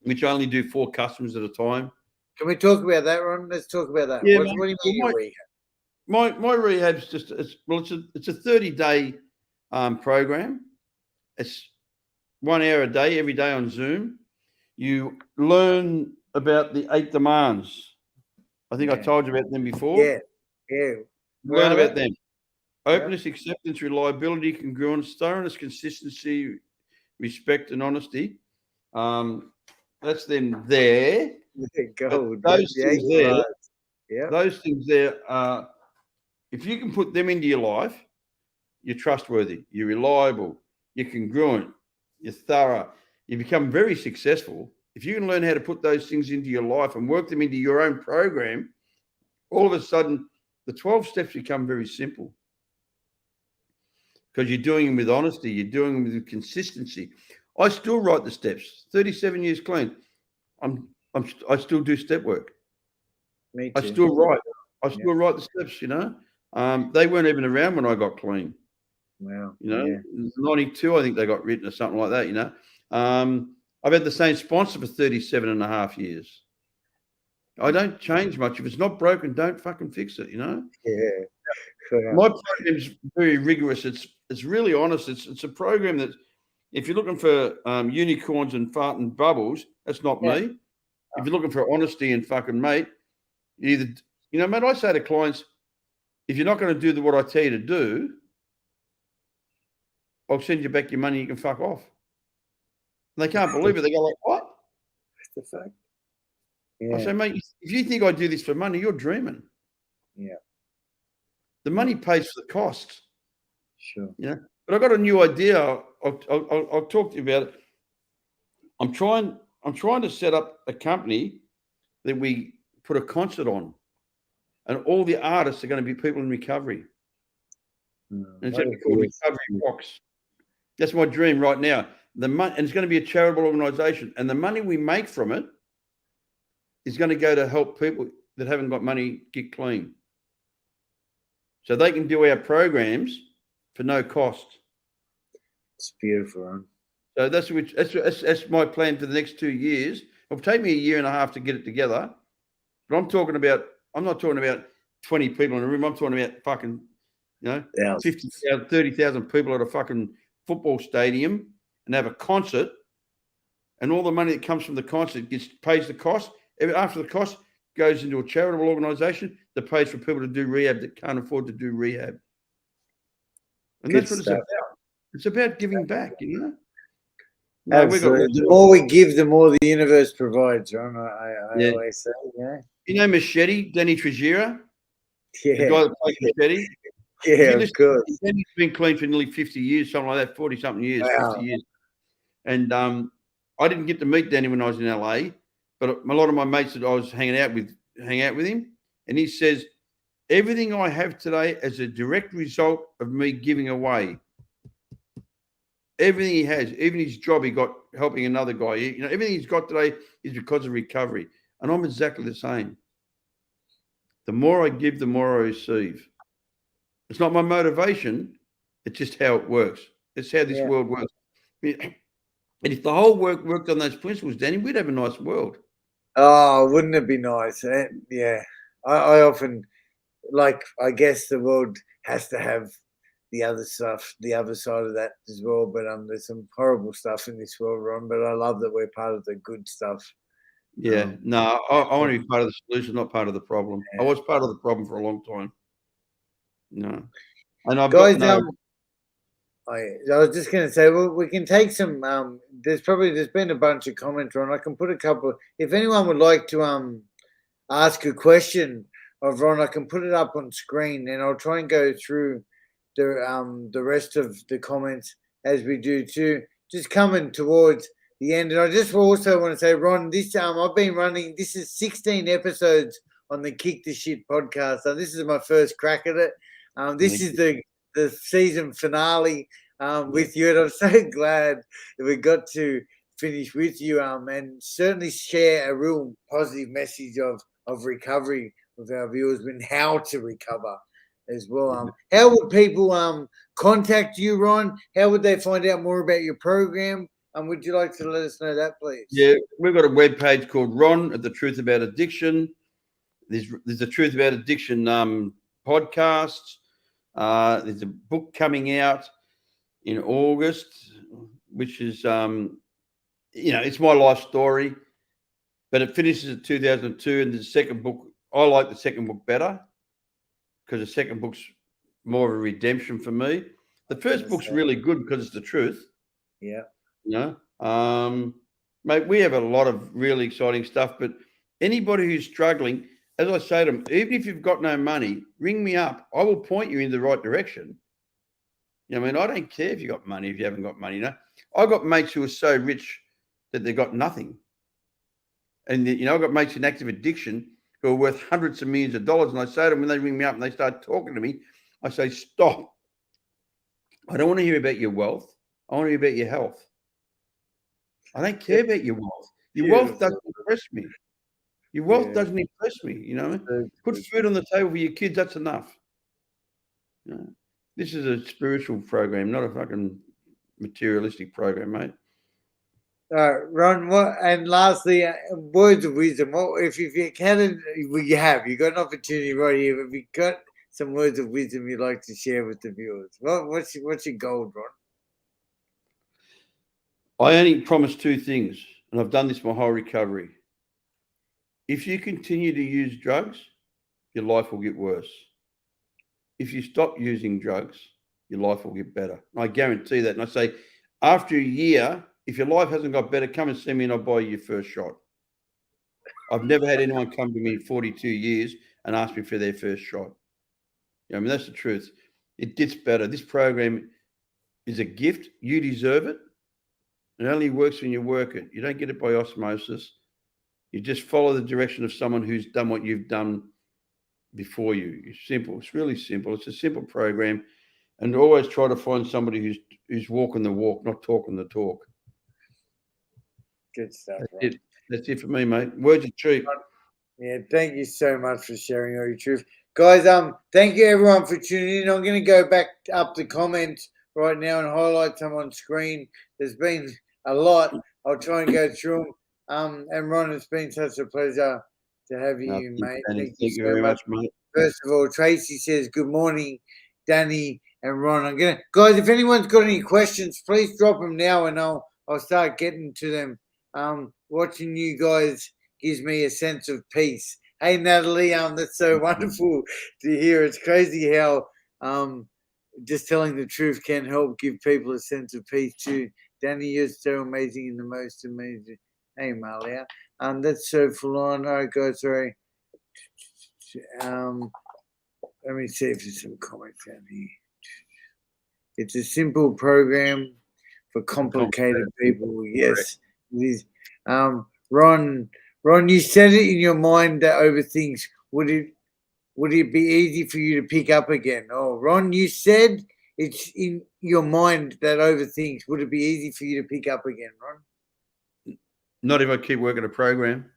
which I only do 4 customers at a time. Can we talk about that, Ron? Let's talk about that. Yeah, what do you mean your rehab? My rehab's just it's a 30-day program. It's 1 hour a day, every day on Zoom. You learn about the 8 demands. I think I told you about them before. Yeah. Learn about them. Openness, acceptance, reliability, congruence, thoroughness, consistency, respect, and honesty. That's them there. Those things there. Yeah. Those things there are. If you can put them into your life, you're trustworthy, you're reliable, you're congruent, you're thorough, you become very successful. If you can learn how to put those things into your life and work them into your own program, all of a sudden, the 12 steps become very simple because you're doing them with honesty, you're doing them with consistency. I still write the steps. 37 years clean. I still do step work. Me too. I still write the steps, They weren't even around when I got clean. Wow. You know, Yeah. 92, I think they got written or something like that, you know. I've had the same sponsor for 37 and a half years. I don't change much. If it's not broken, don't fucking fix it, you know. Yeah. My program's very rigorous. It's really honest. It's a program that if you're looking for unicorns and farting bubbles, that's not me. If you're looking for honesty and fucking mate, either, you know, mate, I say to clients, if you're not going to do what I tell you to do, I'll send you back your money. You can fuck off. And they can't believe it. They go like, what? That's the fact. I say, mate, if you think I do this for money, you're dreaming. Yeah. The money pays for the costs. Sure. Yeah. But I've got a new idea. I'll talk to you about it. I'm trying to set up a company that we put a concert on, and all the artists are going to be people in recovery. And it's going to be called Recovery Rocks. That's my dream right now. And it's going to be a charitable organisation, and the money we make from it is going to go to help people that haven't got money get clean, so they can do our programs for no cost. It's beautiful, Ron. So that's my plan for the next 2 years. It'll take me a year and a half to get it together, but I'm not talking about 20 people in a room. I'm talking about fucking, 50,000, 30,000 people at a fucking football stadium and have a concert, and all the money that comes from the concert pays the cost. After the cost goes into a charitable organisation that pays for people to do rehab that can't afford to do rehab. And that's what it's about. It's about giving back, you know. No, the more we give, the more the universe provides, Ron. I always say, You know Machete, Danny Tregear? Yeah. The guy that played Machete? Yeah, of course. Danny's been clean for nearly 50 years, something like that, 40-something years, Wow. 50 years. And I didn't get to meet Danny when I was in LA, but a lot of my mates that I was hang out with him, and he says, everything I have today is a direct result of me giving away. Everything he has, even his job he got helping another guy, everything he's got today is because of recovery. And I'm exactly the same. The more I give, the more I receive. It's not my motivation. It's just how it works. It's how this world works. And if the whole world worked on those principles, Danny, we'd have a nice world. Oh, wouldn't it be nice? Yeah. I often, I guess the world has to have the other stuff, the other side of that as well. But there's some horrible stuff in this world, Ron. But I love that we're part of the good stuff. Yeah, no, I want to be part of the solution, not part of the problem. I was part of the problem for a long time. No, and I've got no. I was just going to say, well, we can take some. There's been a bunch of comments on. I can put a couple. If anyone would like to ask a question of Ron, I can put it up on screen, and I'll try and go through the rest of the comments as we do too. Just coming towards the end, and I just also want to say, Ron, this I've been running. This is 16 episodes on the Kick the Shit podcast. So this is my first crack at it. This is the season finale with you, and I'm so glad that we got to finish with you and certainly share a real positive message of recovery with our viewers and how to recover as well. How would people contact you, Ron? How would they find out more about your program? Would you like to let us know that, please? Yeah, we've got a webpage called Ron at the Truth About Addiction. There's the Truth About Addiction podcasts. There's a book coming out in August, which is, it's my life story, but it finishes at 2002. And the second book, I like the second book better because the second book's more of a redemption for me. The first book's really good because it's the truth. Yeah. Mate, we have a lot of really exciting stuff, but anybody who's struggling, as I say to them, even if you've got no money, ring me up. I will point you in the right direction. I don't care if you got money, if you haven't got money. I've got mates who are so rich that they've got nothing. And, I've got mates in active addiction who are worth hundreds of millions of dollars. And I say to them, when they ring me up and they start talking to me, I say, stop. I don't want to hear about your wealth. I want to hear about your health. I don't care about your wealth. Your wealth doesn't impress me. Your wealth doesn't impress me, Put food on the table for your kids, that's enough. This is a spiritual program, not a fucking materialistic program, mate. Ron, what? And lastly, words of wisdom. What if you can? Well, you got an opportunity right here. But you got some words of wisdom you'd like to share with the viewers. What's your goal, Ron? I only promise two things, and I've done this my whole recovery. If you continue to use drugs, your life will get worse. If you stop using drugs, your life will get better. I guarantee that. And I say, after a year, if your life hasn't got better, come and see me and I'll buy you your first shot. I've never had anyone come to me in 42 years and ask me for their first shot. I mean, that's the truth. It gets better. This program is a gift. You deserve it. It only works when you work it. You don't get it by osmosis. You just follow the direction of someone who's done what you've done before you. It's simple. It's really simple. It's a simple program. And always try to find somebody who's walking the walk, not talking the talk. Good stuff. That's it for me, mate. Words are cheap. Yeah, thank you so much for sharing all your truth. Guys, thank you everyone for tuning in. I'm going to go back up the comments right now and highlight some on screen. There's been a lot. I'll try and go through them. And Ron, it's been such a pleasure to have you, mate. Thank you so very much, mate. First of all, Tracy says, good morning, Danny and Ron. Guys, if anyone's got any questions, please drop them now and I'll start getting to them. Watching you guys gives me a sense of peace. Hey, Natalie, that's so wonderful to hear. It's crazy how just telling the truth can help give people a sense of peace too. Danny, you're so amazing and the most amazing. Hey, Malia. That's so full on. All right, guys, sorry. Let me see if there's some comments down here. It's a simple program for complicated people. Yes, it is. Ron, you said it in your mind that over things. Would it be easy for you to pick up again? Oh, Ron, you said it's in your mind that over things. Would it be easy for you to pick up again, Ron? Not if I keep working a program.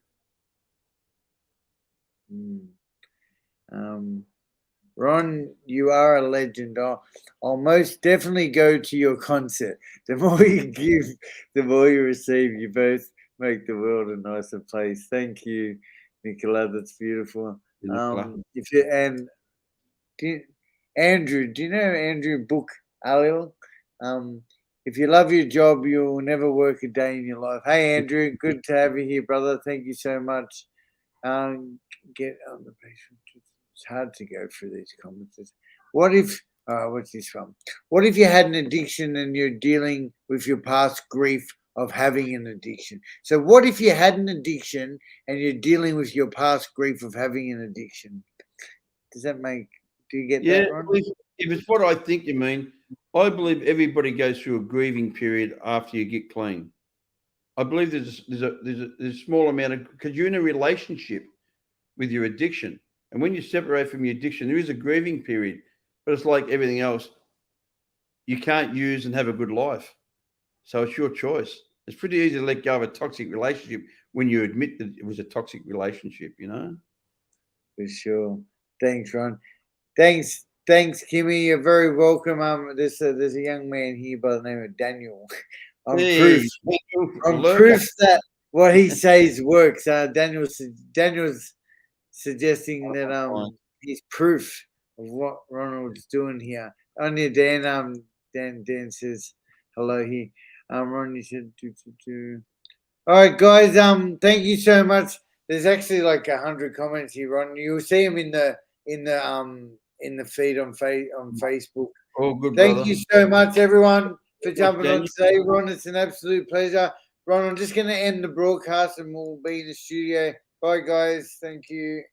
Ron, you are a legend. I'll most definitely go to your concert. The more you give, the more you receive. You both make the world a nicer place. Thank you, Nicola. That's beautiful. Andrew, do you know Andrew Book Alil? If you love your job, you'll never work a day in your life. Hey, Andrew, good to have you here, brother. Thank you so much. Get on the patient. It's hard to go through these comments. What if, what's this from? What if you had an addiction and you're dealing with your past grief of having an addiction? So what if you had an addiction and you're dealing with your past grief of having an addiction? Do you get that, Ron? If it's what I think you mean, I believe everybody goes through a grieving period after you get clean. I believe there's a small amount of, because you're in a relationship with your addiction. And when you separate from your addiction, there is a grieving period, but it's like everything else. You can't use and have a good life. So it's your choice. It's pretty easy to let go of a toxic relationship when you admit that it was a toxic relationship, you know? For sure. Thanks, Ron. Thanks, Kimmy. You're very welcome. There's a young man here by the name of Daniel. I'm proof that what he says works. Daniel's suggesting that he's proof of what Ronald's doing here. Only Dan says hello here. Ron, you said do. All right, guys. Thank you so much. There's actually like 100 comments here, Ron. You'll see them in the feed on Facebook. Oh, good. Thank you so much, everyone, for jumping on today, Ron. It's an absolute pleasure. Ron, I'm just going to end the broadcast and we'll be in the studio. Bye, guys. Thank you.